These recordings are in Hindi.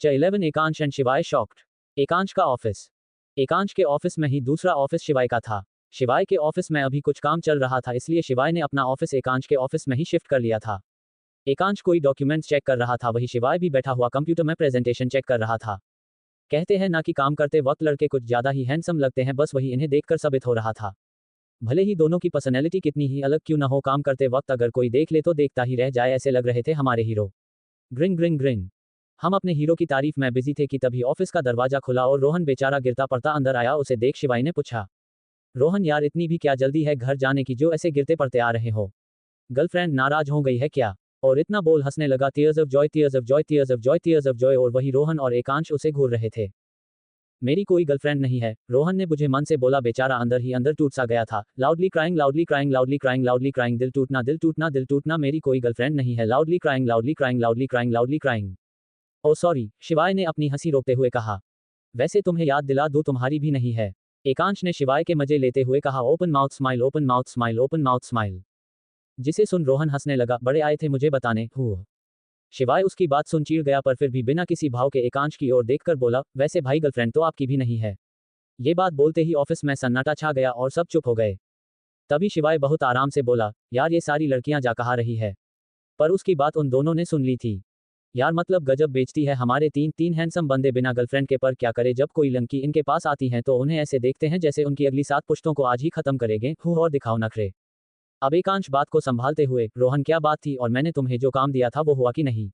11 एकांश एंड शिवाय शॉक्ड। एकांश का ऑफिस। एकांश के ऑफिस में ही दूसरा ऑफिस शिवाय का था। शिवाय के ऑफिस में अभी कुछ काम चल रहा था, इसलिए शिवाय ने अपना ऑफिस एकांश के ऑफिस में ही शिफ्ट कर लिया था। एकांश कोई डॉक्यूमेंट्स चेक कर रहा था, वही शिवाय भी बैठा हुआ कंप्यूटर में प्रेजेंटेशन चेक कर रहा था। कहते हैं ना कि काम करते वक्त लड़के कुछ ज्यादा ही हैंडसम लगते हैं, बस वही इन्हें देखकर साबित हो रहा था। भले ही दोनों की पर्सनैलिटी कितनी ही अलग क्यों न हो, काम करते वक्त अगर कोई देख ले तो देखता ही रह जाए, ऐसे लग रहे थे हमारे हीरो। Green green green. हम अपने हीरो की तारीफ में बिजी थे कि तभी ऑफिस का दरवाजा खुला और रोहन बेचारा गिरता पड़ता अंदर आया। उसे देख शिवाय ने पूछा, रोहन यार इतनी भी क्या जल्दी है घर जाने की जो ऐसे गिरते पड़ते आ रहे हो? गर्लफ्रेंड नाराज हो गई है क्या? और इतना बोल हंसने लगा, tears of joy tears of joy tears of joy tears of Joy. और वही रोहन और एकांश उसे घूर रहे थे। मेरी कोई गर्लफ्रेंड नहीं है, रोहन ने बुझे मन से बोला। बेचारा अंदर ही अंदर टूट सा गया था। Loudly crying loudly crying loudly crying loudly crying, दिल टूटना दिल टूटना दिल टूटना, मेरी कोई गर्लफ्रेंड नहीं है। Loudly crying loudly crying loudly crying loudly crying. Oh sorry, Shivaay ने अपनी हंसी रोकते हुए कहा। वैसे तुम्हें याद दिला दूं, तुम्हारी भी नहीं है, एकांश ने शिवाय के मजे लेते हुए कहा। Open mouth smile open mouth smile open mouth smile. जिसे सुन रोहन हंसने लगा। बड़े आए थे मुझे बताने। शिवाय उसकी बात सुन चिढ़ गया, पर फिर भी बिना किसी भाव के एकांश की ओर देखकर बोला, वैसे भाई गर्लफ्रेंड तो आपकी भी नहीं है। ये बात बोलते ही ऑफिस में सन्नाटा छा गया और सब चुप हो गए। तभी शिवाय बहुत आराम से बोला, यार ये सारी लड़कियां जा कहा रही है? पर उसकी बात उन दोनों ने सुन ली थी। यार मतलब गजब बेचती है हमारे तीन हैंडसम बंदे बिना गर्लफ्रेंड के। पर क्या करे, जब कोई लड़की इनके पास आती है तो उन्हें ऐसे देखते हैं जैसे उनकी अगली 7 पुश्तों को आज ही खत्म करेंगे। और दिखाओ नखरे। अब एकांश बात को संभालते हुए, रोहन क्या बात थी और मैंने तुम्हें जो काम दिया था वो हुआ कि नहीं?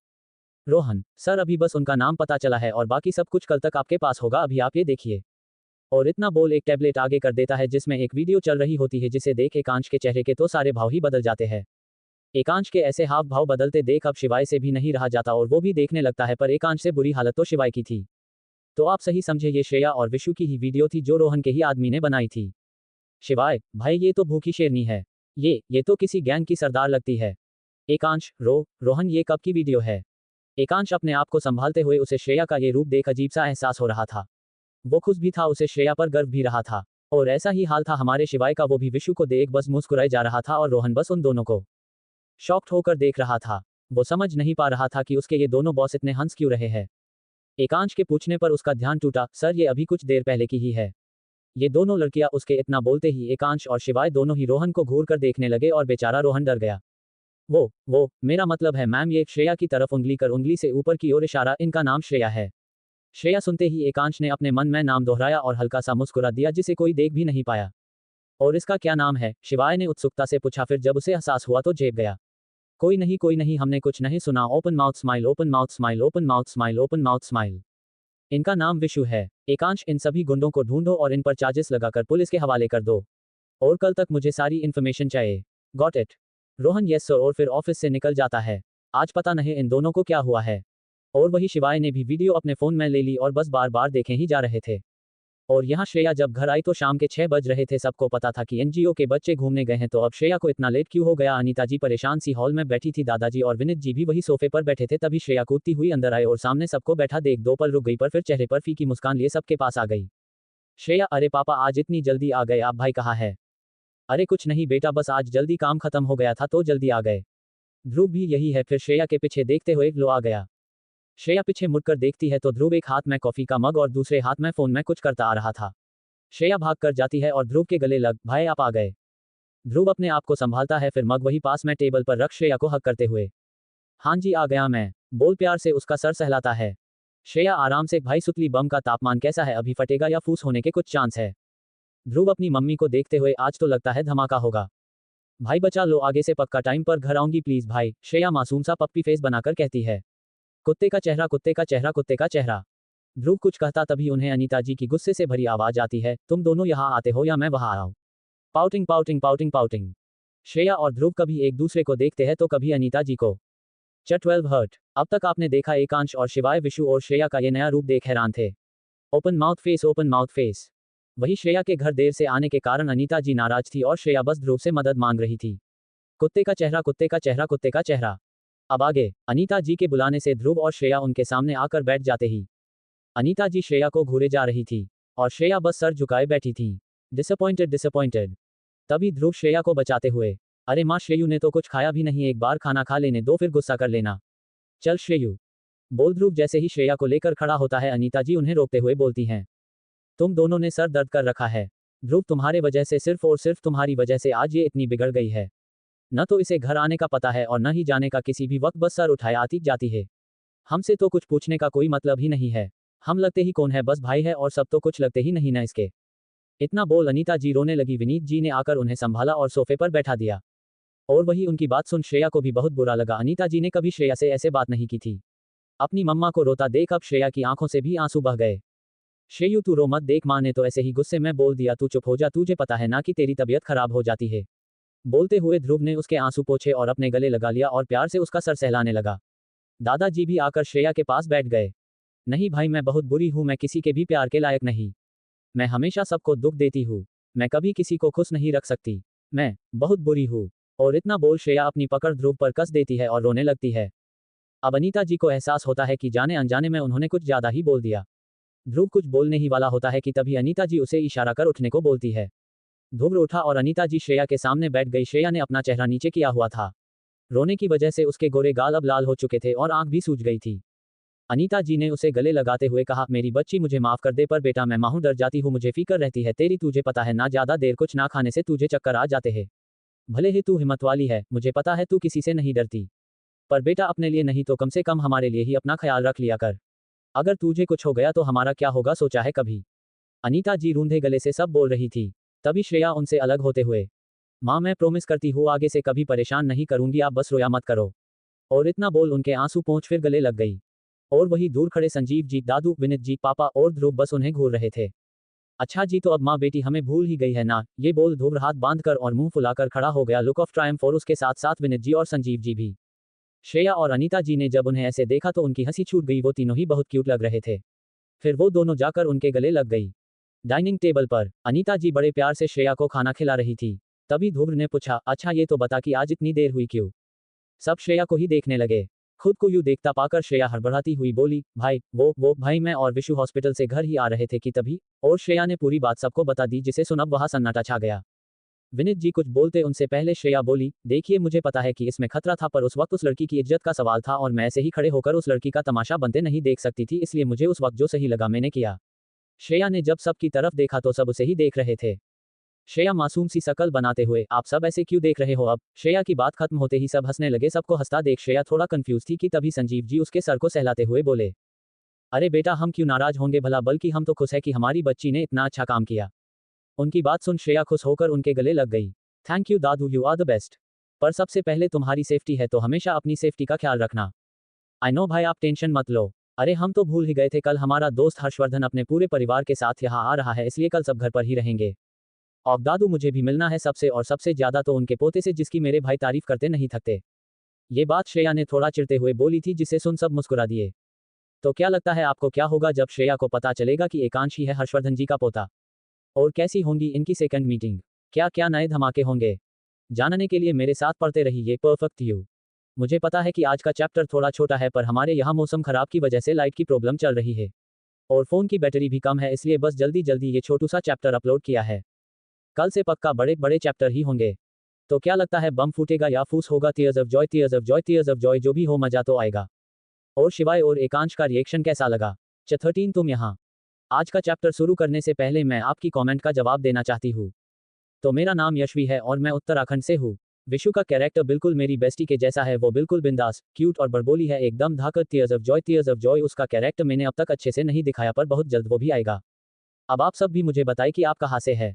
रोहन, सर अभी बस उनका नाम पता चला है और बाकी सब कुछ कल तक आपके पास होगा, अभी आप ये देखिए। और इतना बोल एक टैबलेट आगे कर देता है जिसमें एक वीडियो चल रही होती है, जिसे देख एकांश के चेहरे के तो सारे भाव ही बदल जाते हैं। एकांश के ऐसे हाव भाव बदलते देख अब शिवाय से भी नहीं रहा जाता और वो भी देखने लगता है, पर एकांश से बुरी हालत तो शिवाय की थी। तो आप सही समझे, ये श्रेया और विशु की ही वीडियो थी जो रोहन के ही आदमी ने बनाई थी। शिवाय, भाई ये तो भूखी शेरनी है। ये तो किसी गैंग की सरदार लगती है। एकांश, रोहन ये कब की वीडियो है? एकांश अपने आप को संभालते हुए, उसे श्रेया का ये रूप देख अजीब सा एहसास हो रहा था। वो खुश भी था, उसे श्रेया पर गर्व भी रहा था। और ऐसा ही हाल था हमारे शिवाय का, वो भी विशु को देख बस मुस्कुराए जा रहा था और रोहन बस उन दोनों को शॉक्ड होकर देख रहा था। वो समझ नहीं पा रहा था कि उसके ये दोनों बॉस इतने हंस क्यों रहे हैं। एकांश के पूछने पर उसका ध्यान टूटा, सर ये अभी कुछ देर पहले की ही है। ये दोनों लड़कियां, उसके इतना बोलते ही एकांश और शिवाय दोनों ही रोहन को घूर कर देखने लगे और बेचारा रोहन डर गया। वो मेरा मतलब है मैम, ये श्रेया की तरफ उंगली कर उंगली से ऊपर की ओर इशारा, इनका नाम श्रेया है। श्रेया सुनते ही एकांश ने अपने मन में नाम दोहराया और हल्का सा मुस्कुरा दिया, जिसे कोई देख भी नहीं पाया। और इसका क्या नाम है? शिवाय ने उत्सुकता से पूछा, फिर जब उसे एहसास हुआ तो झेप गया। कोई नहीं, हमने कुछ नहीं सुना। Open mouth smile open mouth smile open mouth smile open mouth smile. इनका नाम विशु है। एकांश, इन सभी गुंडों को ढूंढो और इन पर चार्जेस लगाकर पुलिस के हवाले कर दो। और कल तक मुझे सारी इन्फॉर्मेशन चाहिए। Got it? Rohan, yes sir, और फिर ऑफिस से निकल जाता है। आज पता नहीं इन दोनों को क्या हुआ है। और वही शिवाय ने भी वीडियो अपने फोन में ले ली और बस बार बार देखे ही जा रहे थे। और यहाँ श्रेया जब घर आई तो शाम के 6 बज रहे थे। सबको पता था कि एनजीओ के बच्चे घूमने गए हैं, तो अब श्रेया को इतना लेट क्यों हो गया? अनीता जी परेशान सी हॉल में बैठी थी, दादाजी और विनीत जी भी वही सोफे पर बैठे थे। तभी श्रेया कूदती हुई अंदर आए और सामने सबको बैठा देख 2 पल रुक गई, पर फिर चेहरे पर फीकी मुस्कान लिए सबके पास आ गई। श्रेया, अरे पापा आज इतनी जल्दी आ गए आप? भाई कहाँ है? अरे कुछ नहीं बेटा, बस आज जल्दी काम खत्म हो गया था तो जल्दी आ गए। ध्रुव भी यही है। फिर श्रेया के पीछे देखते हुए ग्लो आ गया। श्रेया पीछे मुड़कर देखती है तो ध्रुव एक हाथ में कॉफी का मग और दूसरे हाथ में फोन में कुछ करता आ रहा था। श्रेया भाग कर जाती है और ध्रुव के गले लग, भाई आप आ गए। ध्रुव अपने आप को संभालता है, फिर मग वही पास में टेबल पर रख श्रेया को हक करते हुए, हाँ जी आ गया मैं, बोल प्यार से उसका सर सहलाता है। श्रेया आराम से, भाई सुतली बम का तापमान कैसा है, अभी फटेगा या फूस होने के कुछ चांस है? ध्रुव अपनी मम्मी को देखते हुए, आज तो लगता है धमाका होगा। भाई बचा लो, आगे से पक्का टाइम पर घर आऊंगी प्लीज भाई, श्रेया मासूम सा पप्पी फेस बनाकर कहती है। कुत्ते का चेहरा कुत्ते का चेहरा कुत्ते का चेहरा। ध्रुव कुछ कहता तभी उन्हें अनीता जी की गुस्से से भरी आवाज आती है, तुम दोनों यहाँ आते हो या मैं वहां आऊं? Pouting pouting pouting pouting. Shreya और ध्रुव कभी एक दूसरे को देखते हैं तो कभी अनीता जी को। 12 हर्ट। अब तक आपने देखा एकांश और शिवाय विशु और श्रेया का ये नया रूप देख हैरान थे। Open mouth face open mouth face. वही श्रेया के घर देर से आने के कारण अनीता जी नाराज थी और श्रेया बस ध्रुव से मदद मांग रही थी। कुत्ते का चेहरा कुत्ते का चेहरा कुत्ते का चेहरा। अब आगे। अनीता जी के बुलाने से ध्रुव और श्रेया उनके सामने आकर बैठ जाते ही अनीता जी श्रेया को घूरे जा रही थी और श्रेया बस सर झुकाए बैठी थी। Disappointed disappointed. तभी ध्रुव श्रेया को बचाते हुए, अरे माँ श्रेयू ने तो कुछ खाया भी नहीं, एक बार खाना खा लेने दो फिर गुस्सा कर लेना। चल श्रेयू। बोल ध्रुव जैसे ही श्रेया को लेकर खड़ा होता है अनीता जी उन्हें रोकते हुए बोलती हैं, तुम दोनों ने सर दर्द कर रखा है। ध्रुव तुम्हारे वजह से, सिर्फ और सिर्फ तुम्हारी वजह से आज ये इतनी बिगड़ गई है। न तो इसे घर आने का पता है और न ही जाने का, किसी भी वक्त बस सर उठाए आती जाती है। हमसे तो कुछ पूछने का कोई मतलब ही नहीं है। हम लगते ही कौन है, बस भाई है, और सब तो कुछ लगते ही नहीं ना इसके। इतना बोल अनीता जी रोने लगी। विनीत जी ने आकर उन्हें संभाला और सोफे पर बैठा दिया। और वही उनकी बात सुन श्रेया को भी बहुत बुरा लगा। अनीता जी ने कभी श्रेया से ऐसे बात नहीं की थी। अपनी मम्मा को रोता देख अब श्रेया की आंखों से भी आंसू बह गए। श्रेयू तू रो मत, देख माँ ने तो ऐसे ही गुस्से में बोल दिया, तू चुप हो जा, तुझे पता है ना कि तेरी तबीयत खराब हो जाती है। बोलते हुए ध्रुव ने उसके आंसू पोंछे और अपने गले लगा लिया और प्यार से उसका सर सहलाने लगा। दादाजी भी आकर श्रेया के पास बैठ गए। नहीं भाई, मैं बहुत बुरी हूँ, मैं किसी के भी प्यार के लायक नहीं। मैं हमेशा सबको दुख देती हूँ। मैं कभी किसी को खुश नहीं रख सकती। मैं बहुत बुरी हूँ। और इतना बोल श्रेया अपनी पकड़ ध्रुव पर कस देती है और रोने लगती है। अब अनीता जी को एहसास होता है कि जाने अनजाने में उन्होंने कुछ ज्यादा ही बोल दिया। ध्रुव कुछ बोलने ही वाला होता है कि तभी अनीता जी उसे इशारा कर उठने को बोलती है। ध्रुव उठा और अनीता जी श्रेया के सामने बैठ गई। श्रेया ने अपना चेहरा नीचे किया हुआ था। रोने की वजह से उसके गोरे गाल अब लाल हो चुके थे और आंख भी सूज गई थी। अनीता जी ने उसे गले लगाते हुए कहा, मेरी बच्ची मुझे माफ कर दे, पर बेटा मैं माहूं डर जाती हूँ, मुझे फिक्र रहती है तेरी, तुझे पता है ना, ज्यादा देर कुछ ना खाने से तुझे चक्कर आ जाते हैं। भले ही तू हिम्मत वाली है, मुझे पता है तू किसी से नहीं डरती, पर बेटा अपने लिए नहीं तो कम से कम हमारे लिए ही अपना ख्याल रख लिया कर। अगर तुझे कुछ हो गया तो हमारा क्या होगा, सोचा है कभी? अनीता जी रूंधे गले से सब बोल रही थी। तभी श्रेया उनसे अलग होते हुए, माँ मैं प्रॉमिस करती हूँ आगे से कभी परेशान नहीं करूंगी, आप बस रोया मत करो। और इतना बोल उनके आंसू पोंछ फिर गले लग गई। और वही दूर खड़े संजीव जी, दादू, विनित जी, पापा और ध्रुव बस उन्हें घूर रहे थे। अच्छा जी, तो अब माँ बेटी हमें भूल ही गई है ना, ये बोल ध्रुव हाथ बांधकर और मुंह फुलाकर खड़ा हो गया, लुक ऑफ ट्रायम्फ, और उसके साथ साथ विनित जी और संजीव जी भी। श्रेया और अनीता जी ने जब उन्हें ऐसे देखा तो उनकी हंसी छूट गई। वो तीनों ही बहुत क्यूट लग रहे थे। फिर वो दोनों जाकर उनके गले लग गई। डाइनिंग टेबल पर अनीता जी बड़े प्यार से श्रेया को खाना खिला रही थी। तभी ध्रुव ने पूछा, अच्छा ये तो बता कि आज इतनी देर हुई क्यों? सब श्रेया को ही देखने लगे। खुद को यूं देखता पाकर श्रेया हड़बड़ाती हुई बोली, भाई वो भाई मैं और विशु हॉस्पिटल से घर ही आ रहे थे कि तभी। और श्रेया ने पूरी बात सबको बता दी, जिसे सुन अब वहां सन्नाटा छा गया। विनित जी कुछ बोलते उनसे पहले श्रेया बोली, देखिए मुझे पता है कि इसमें खतरा था, पर उस वक्त उस लड़की की इज्जत का सवाल था और मैं ऐसे ही खड़े होकर उस लड़की का तमाशा बनते नहीं देख सकती थी, इसलिए मुझे उस वक्त जो सही लगा मैंने किया। श्रेया ने जब सबकी तरफ देखा तो सब उसे ही देख रहे थे। श्रेया मासूम सी शकल बनाते हुए, आप सब ऐसे क्यों देख रहे हो? अब श्रेया की बात खत्म होते ही सब हंसने लगे। सबको हंसता देख श्रेया थोड़ा कंफ्यूज थी कि तभी संजीव जी उसके सर को सहलाते हुए बोले, अरे बेटा हम क्यों नाराज होंगे भला, बल्कि हम तो खुश है कि हमारी बच्ची ने इतना अच्छा काम किया। उनकी बात सुन श्रेया खुश होकर उनके गले लग गई। थैंक यू दादू, यू आर द बेस्ट। पर सबसे पहले तुम्हारी सेफ्टी है तो हमेशा अपनी सेफ्टी का ख्याल रखना। आई नो भाई, आप टेंशन मत लो। अरे हम तो भूल ही गए थे, कल हमारा दोस्त हर्षवर्धन अपने पूरे परिवार के साथ यहाँ आ रहा है, इसलिए कल सब घर पर ही रहेंगे। और दादू मुझे भी मिलना है सबसे, और सबसे ज्यादा तो उनके पोते से, जिसकी मेरे भाई तारीफ करते नहीं थकते। ये बात श्रेया ने थोड़ा चिढ़ते हुए बोली थी, जिसे सुन सब मुस्कुरा दिए। तो क्या लगता है आपको क्या होगा जब श्रेया को पता चलेगा कि एकांश ही है हर्षवर्धन जी का पोता? और कैसी होंगी इनकी सेकंड मीटिंग? क्या क्या नए धमाके होंगे? जानने के लिए मेरे साथ पढ़ते रहिए परफेक्ट यू। मुझे पता है कि आज का चैप्टर थोड़ा छोटा है, पर हमारे यहाँ मौसम खराब की वजह से लाइट की प्रॉब्लम चल रही है और फोन की बैटरी भी कम है, इसलिए बस जल्दी जल्दी ये छोटू सा चैप्टर अपलोड किया है। कल से पक्का बड़े बड़े चैप्टर ही होंगे। तो क्या लगता है बम फूटेगा या फूस होगा? Tears of joy, tears of joy, tears of Joy, जो भी हो मजा तो आएगा। और शिवाय और एकांश का रिएक्शन कैसा लगा? 13 तुम यहाँ। आज का चैप्टर शुरू करने से पहले मैं आपकी कमेंट का जवाब देना चाहती हूँ। तो मेरा नाम यशवी है और मैं उत्तराखंड से हूँ। विशु का कैरेक्टर बिल्कुल मेरी बेस्टी के जैसा है, वो बिल्कुल बिंदास, क्यूट और बड़बोली है, एकदम धाकड़। Tears of joy, tears of joy, उसका कैरेक्टर मैंने अब तक अच्छे से नहीं दिखाया, पर बहुत जल्द वो भी आएगा। अब आप सब भी मुझे बताएं कि आप कहाँ से है।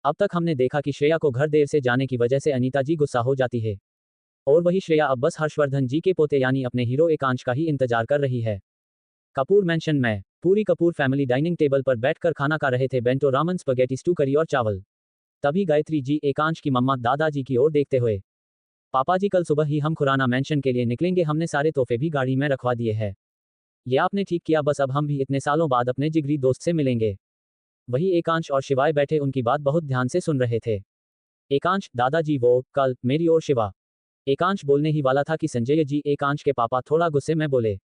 अब तक हमने देखा कि श्रेया को घर देर से जाने की वजह से अनीता जी गुस्सा हो जाती है, और वही श्रेया अब बस हर्षवर्धन जी के पोते यानी अपने हीरो एकांश का ही इंतजार कर रही है। कपूर मैंशन में पूरी कपूर फैमिली डाइनिंग टेबल पर बैठकर खाना खा रहे थे, बेंटो, रामन, स्पगेटी, स्टू, करी और चावल। तभी गायत्री जी एकांश की मम्मा दादाजी की ओर देखते हुए, पापा जी कल सुबह ही हम खुराना मैंशन के लिए निकलेंगे, हमने सारे तोहफे भी गाड़ी में रखवा दिए हैं। ये आपने ठीक किया, बस अब हम भी इतने सालों बाद अपने जिगरी दोस्त से मिलेंगे। वही एकांश और शिवाय बैठे उनकी बात बहुत ध्यान से सुन रहे थे। एकांश, दादाजी वो कल मेरी और शिवा। एकांश बोलने ही वाला था कि संजय जी एकांश के पापा थोड़ा गुस्से में बोले,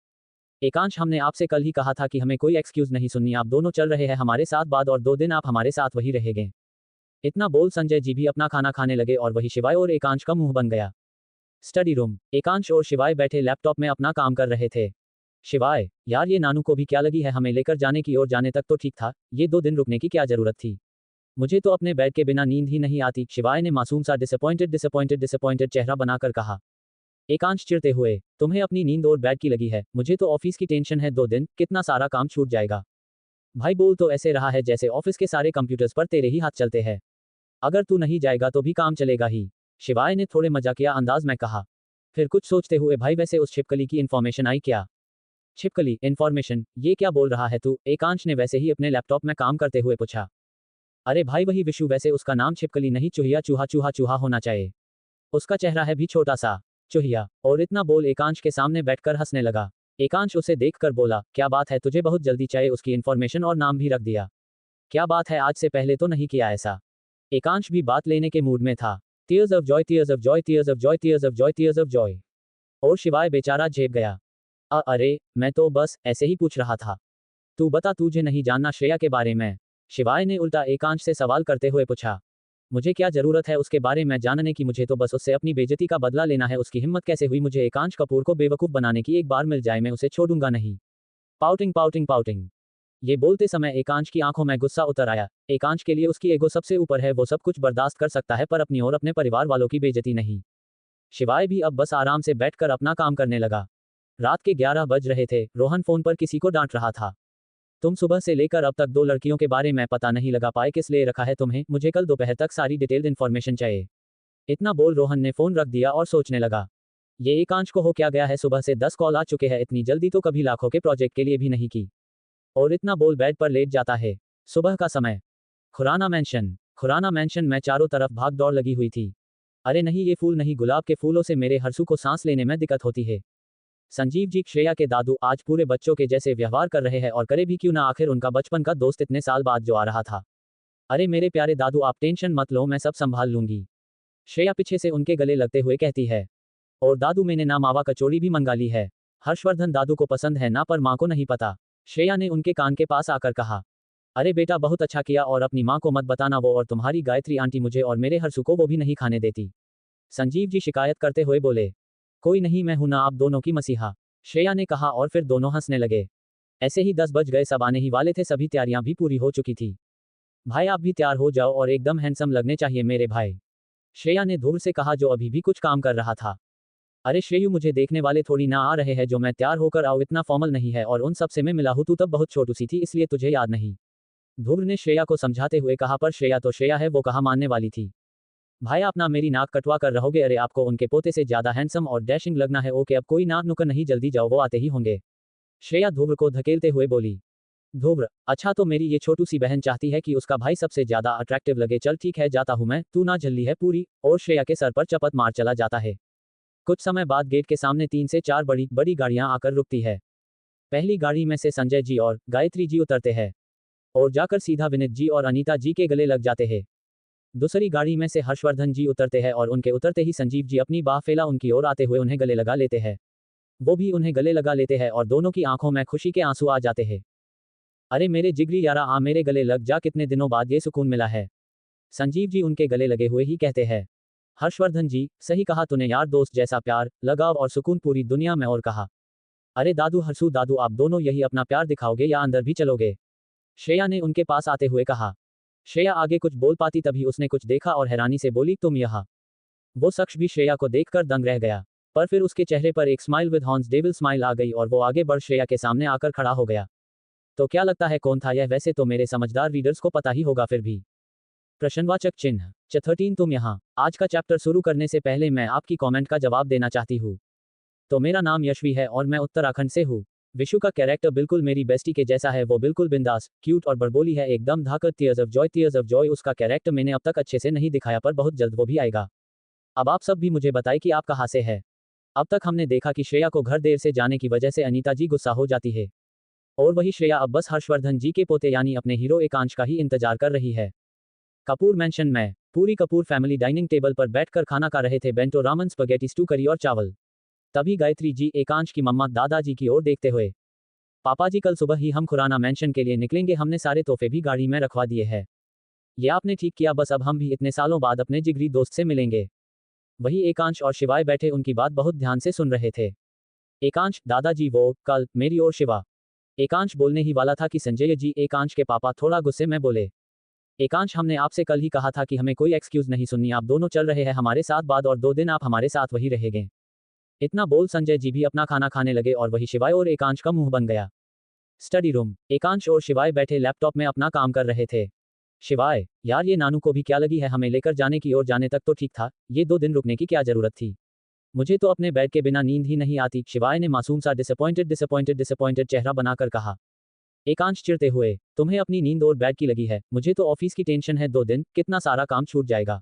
एकांश हमने आपसे कल ही कहा था कि हमें कोई एक्सक्यूज नहीं सुननी, आप दोनों चल रहे हैं हमारे साथ बाद, और 2 दिन आप हमारे साथ वही रहेंगे। इतना बोल संजय जी भी अपना खाना खाने लगे और वही शिवाय और एकांश का मुंह बन गया। स्टडी रूम, एकांश और शिवाय बैठे लैपटॉप में अपना काम कर रहे थे। शिवाय, यार ये नानू को भी क्या लगी है हमें लेकर जाने की, और जाने तक तो ठीक था, ये 2 दिन रुकने की क्या जरूरत थी। मुझे तो अपने बेड के बिना नींद ही नहीं आती, शिवाय ने मासूम सा डिसअपॉइंटेड चेहरा बनाकर कहा। एकांश चिढ़ते हुए, तुम्हें अपनी नींद और बेड की लगी है, मुझे तो ऑफिस की टेंशन है, 2 दिन, कितना सारा काम छूट जाएगा। भाई बोल तो ऐसे रहा है जैसे ऑफिस के सारे कंप्यूटर्स पर तेरे ही हाथ चलते हैं। अगर तू नहीं जाएगा तो भी काम चलेगा ही, शिवाय ने थोड़े मजाकिया अंदाज में कहा। फिर कुछ सोचते हुए, भाई वैसे उस छिपकली की इन्फॉर्मेशन आई क्या? छिपकली इन्फॉर्मेशन, ये क्या बोल रहा है तू? एकांश ने वैसे ही अपने लैपटॉप में काम करते हुए पूछा। अरे भाई वही विशु, वैसे उसका नाम छिपकली नहीं चूहिया चूहा होना चाहिए। उसका चेहरा है भी छोटा सा, चूहिया। और इतना बोल एकांश के सामने बैठकर हंसने लगा। एकांश उसे देखकर बोला, क्या बात है तुझे बहुत जल्दी चाहिए उसकी इन्फॉर्मेशन और नाम भी रख दिया। क्या बात है, आज से पहले तो नहीं किया ऐसा। एकांश भी बात लेने के मूड में था। Tears of joy tears of joy tears of joy tears of joy tears of Joy. और शिवाय बेचारा झेप गया। अरे मैं तो बस ऐसे ही पूछ रहा था। तू बता, तुझे नहीं जानना श्रेया के बारे में? शिवाय ने उल्टा एकांश से सवाल करते हुए पूछा। मुझे क्या जरूरत है उसके बारे में जानने की, मुझे तो बस उससे अपनी बेइज्जती का बदला लेना है। उसकी हिम्मत कैसे हुई मुझे एकांश कपूर को बेवकूफ बनाने की, एक बार मिल जाए मैं उसे छोड़ूंगा नहीं। Pouting pouting pouting. ये बोलते समय एकांश की आंखों में गुस्सा उतर आया। एकांश के लिए उसकी ईगो सबसे ऊपर है, वो सब कुछ बर्दाश्त कर सकता है पर अपनी और अपने परिवार वालों की बेइज्जती नहीं। शिवाय भी अब बस आराम से बैठकर अपना काम करने लगा। रात के 11 बज रहे थे। रोहन फोन पर किसी को डांट रहा था। तुम सुबह से लेकर अब तक 2 लड़कियों के बारे में पता नहीं लगा पाए, किस लिए रखा है तुम्हें? मुझे कल दोपहर तक सारी डिटेल्ड इन्फॉर्मेशन चाहिए। इतना बोल रोहन ने फोन रख दिया और सोचने लगा। ये एकांश को हो क्या गया है, सुबह से 10 कॉल आ चुके हैं, इतनी जल्दी तो कभी लाखों के प्रोजेक्ट के लिए भी नहीं की। और इतना बोल बेड पर लेट जाता है। सुबह का समय। खुराना मैंशन में चारों तरफ भाग दौड़ लगी हुई थी। अरे नहीं, ये फूल नहीं, गुलाब के फूलों से मेरे हर्षू को सांस लेने में दिक्कत होती है। संजीव जी श्रेया के दादू आज पूरे बच्चों के जैसे व्यवहार कर रहे हैं, और करे भी क्यों ना, आखिर उनका बचपन का दोस्त इतने साल बाद जो आ रहा था। अरे मेरे प्यारे दादू आप टेंशन मत लो, मैं सब संभाल लूंगी, श्रेया पीछे से उनके गले लगते हुए कहती है। और दादू मैंने ना मावा कचौड़ी भी मंगा ली है। हर्षवर्धन दादू को पसंद है ना, पर माँ को नहीं पता, श्रेया ने उनके कान के पास आकर कहा। अरे बेटा बहुत अच्छा किया, और अपनी माँ को मत बताना, वो और तुम्हारी गायत्री आंटी मुझे और मेरे हर्षू को वो भी नहीं खाने देती। संजीव जी शिकायत करते हुए बोले। कोई नहीं, मैं हूं ना आप दोनों की मसीहा, श्रेया ने कहा, और फिर दोनों हंसने लगे। ऐसे ही 10 बज गए, सब आने ही वाले थे, सभी तैयारियां भी पूरी हो चुकी थी। भाई आप भी तैयार हो जाओ, और एकदम हैंडसम लगने चाहिए मेरे भाई, श्रेया ने ध्रुव से कहा जो अभी भी कुछ काम कर रहा था। अरे श्रेयू, मुझे देखने वाले थोड़ी ना आ रहे हैं जो मैं तैयार होकर आऊं, इतना फॉर्मल नहीं है, और उन सब से मैं मिला हूं, तू तब बहुत छोटू सी थी इसलिए तुझे याद नहीं, ध्रुव ने श्रेया को समझाते हुए कहा। पर श्रेया तो श्रेया है, वो कहाँ मानने वाली थी। भाई आप ना मेरी नाक कटवा कर रहोगे? अरे आपको उनके पोते से ज्यादा हैंडसम और डैशिंग लगना है। ओके अब कोई नाक नुक्कड़ नहीं, जल्दी जाओ, वो आते ही होंगे, श्रेया ध्रुव को धकेलते हुए बोली। ध्रुव, अच्छा तो मेरी ये छोटू सी बहन चाहती है कि उसका भाई सबसे ज्यादा अट्रैक्टिव लगे, चल ठीक है जाता हूं मैं, तू ना झल्ली है पूरी, और श्रेया के सर पर चपत मार चला जाता है। कुछ समय बाद गेट के सामने 3 से 4 बड़ी बड़ी गाड़ियां आकर रुकती है। पहली गाड़ी में से संजय जी और गायत्री जी उतरते हैं, और जाकर सीधा विनीत जी और अनीता जी के गले लग जाते हैं। दूसरी गाड़ी में से हर्षवर्धन जी उतरते हैं, और उनके उतरते ही संजीव जी अपनी बाह फैला उनकी ओर आते हुए उन्हें गले लगा लेते हैं। वो भी उन्हें गले लगा लेते हैं, और दोनों की आंखों में खुशी के आंसू आ जाते हैं। अरे मेरे जिगरी यारा, आ मेरे गले लग जा, कितने दिनों बाद ये सुकून मिला है, संजीव जी उनके गले लगे हुए ही कहते हैं। हर्षवर्धन जी, सही कहा तूने यार, दोस्त जैसा प्यार, लगाव और सुकून पूरी दुनिया में और कहा। अरे दादू हर्षू दादू, आप दोनों यही अपना प्यार दिखाओगे या अंदर भी चलोगे, श्रेया ने उनके पास आते हुए कहा। श्रेया आगे कुछ बोल पाती तभी उसने कुछ देखा और हैरानी से बोली, तुम यहाँ? वो शख्स भी श्रेया को देखकर दंग रह गया, पर फिर उसके चेहरे पर एक smile with horns devil smile आ गई, और वो आगे बढ़ श्रेया के सामने आकर खड़ा हो गया। तो क्या लगता है कौन था यह? वैसे तो मेरे समझदार रीडर्स को पता ही होगा, फिर भी प्रश्नवाचक चिन्ह। 13 तुम यहाँ। आज का चैप्टर शुरू करने से पहले मैं आपकी कमेंट का जवाब देना चाहती हूँ। तो मेरा नाम यशवी है और मैं उत्तराखंड से हूँ। विशु का कैरेक्टर बिल्कुल मेरी बेस्टी के जैसा है, वो बिल्कुल बिंदास, क्यूट और बड़बोली है, एकदम धाकड़। टीयर्स ऑफ जॉय उसका कैरेक्टर मैंने अब तक अच्छे से नहीं दिखाया, पर बहुत जल्द वो भी आएगा। अब आप सब भी मुझे बताएं कि आप कहाँ से है। अब तक हमने देखा कि श्रेया को घर देर से जाने की वजह से अनीता जी गुस्सा हो जाती है, और वही श्रेया अब बस हर्षवर्धन जी के पोते यानी अपने हीरो एकांश का ही इंतजार कर रही है। कपूर मैंशन में पूरी कपूर फैमिली डाइनिंग टेबल पर बैठकर खाना खा रहे थे, बेंटो रामन स्पगेटी स्टू करी और चावल। तभी गायत्री जी एकांश की मम्मा दादाजी की ओर देखते हुए, पापा जी कल सुबह ही हम खुराना मैंशन के लिए निकलेंगे, हमने सारे तोहफे भी गाड़ी में रखवा दिए हैं। ये आपने ठीक किया, बस अब हम भी इतने सालों बाद अपने जिगरी दोस्त से मिलेंगे। वही एकांश और शिवाय बैठे उनकी बात बहुत ध्यान से सुन रहे थे। एकांश, दादाजी वो, कल, मेरी और शिवा। एकांश बोलने ही वाला था कि संजय जी, एकांश के पापा थोड़ा गुस्से में बोले। एकांश, हमने आपसे कल ही कहा था कि हमें कोई एक्सक्यूज नहीं सुननी, आप दोनों चल रहे हैं हमारे साथ बाद और 2 दिन आप हमारे साथ वही रहेंगे। इतना बोल संजय जी भी अपना खाना खाने लगे और वही शिवाय और एकांश का मुंह बन गया। स्टडी रूम, एकांश और शिवाय बैठे लैपटॉप में अपना काम कर रहे थे। शिवाय, यार ये नानू को भी क्या लगी है, हमें लेकर जाने की और जाने तक तो ठीक था, ये 2 दिन रुकने की क्या जरूरत थी। मुझे तो अपने बेड के बिना नींद ही नहीं आती, शिवाय ने मासूम सा डिसअपॉइंटेड चेहरा बनाकर कहा। एकांश चिढ़ते हुए, तुम्हें अपनी नींद और बेड की लगी है, मुझे तो ऑफिस की टेंशन है, 2 दिन, कितना सारा काम छूट जाएगा।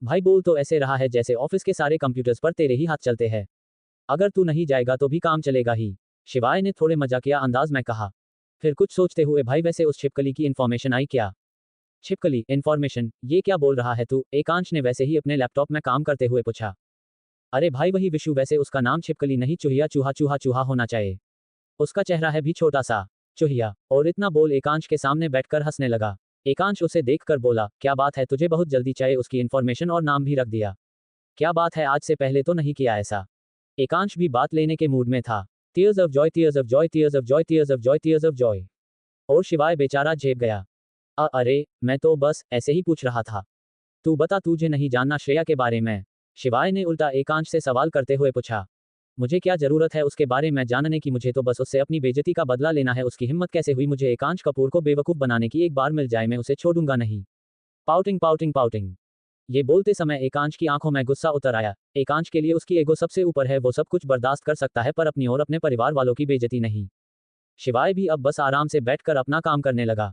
भाई बोल तो ऐसे रहा है जैसे ऑफिस के सारे कंप्यूटर्स पर तेरे ही हाथ चलते हैं। अगर तू नहीं जाएगा तो भी काम चलेगा ही, शिवाय ने थोड़े मजाकिया अंदाज में कहा। फिर कुछ सोचते हुए, भाई वैसे उस छिपकली की इन्फॉर्मेशन आई क्या। छिपकली, इन्फॉर्मेशन, ये क्या बोल रहा है तू, एकांश ने वैसे ही अपने लैपटॉप में काम करते हुए पूछा। अरे भाई वही विशु, वैसे उसका नाम छिपकली नहीं चूहिया चूहा होना चाहिए। उसका चेहरा है भी छोटा सा, चूहिया। और इतना बोल एकांश के सामने बैठकर हंसने लगा। एकांश उसे देखकर बोला, क्या बात है तुझे बहुत जल्दी चाहिए, उसकी इन्फॉर्मेशन और नाम भी रख दिया। क्या बात है, आज से पहले तो नहीं किया ऐसा। एकांश भी बात लेने के मूड में था। Tears of joy, tears of joy, tears of joy, tears of joy, tears of Joy. और शिवाय बेचारा झेप गया। अरे मैं तो बस ऐसे ही पूछ रहा था। तू बता, तुझे नहीं जानना श्रेया के बारे में। शिवाय ने उल्टा एकांश से सवाल करते हुए पूछा। मुझे क्या जरूरत है उसके बारे में जानने की, मुझे तो बस उससे अपनी बेइज्जती का बदला लेना है। उसकी हिम्मत कैसे हुई मुझे एकांश कपूर को बेवकूफ बनाने की, एक बार मिल जाए मैं उसे छोड़ूंगा नहीं। Pouting pouting pouting. ये बोलते समय एकांश की आंखों में गुस्सा उतर आया। एकांश के लिए उसकी ईगो सबसे ऊपर है, वो सब कुछ बर्दाश्त कर सकता है पर अपनी और अपने परिवार वालों की बेइज्जती नहीं। शिवाय भी अब बस आराम से बैठकर अपना काम करने लगा।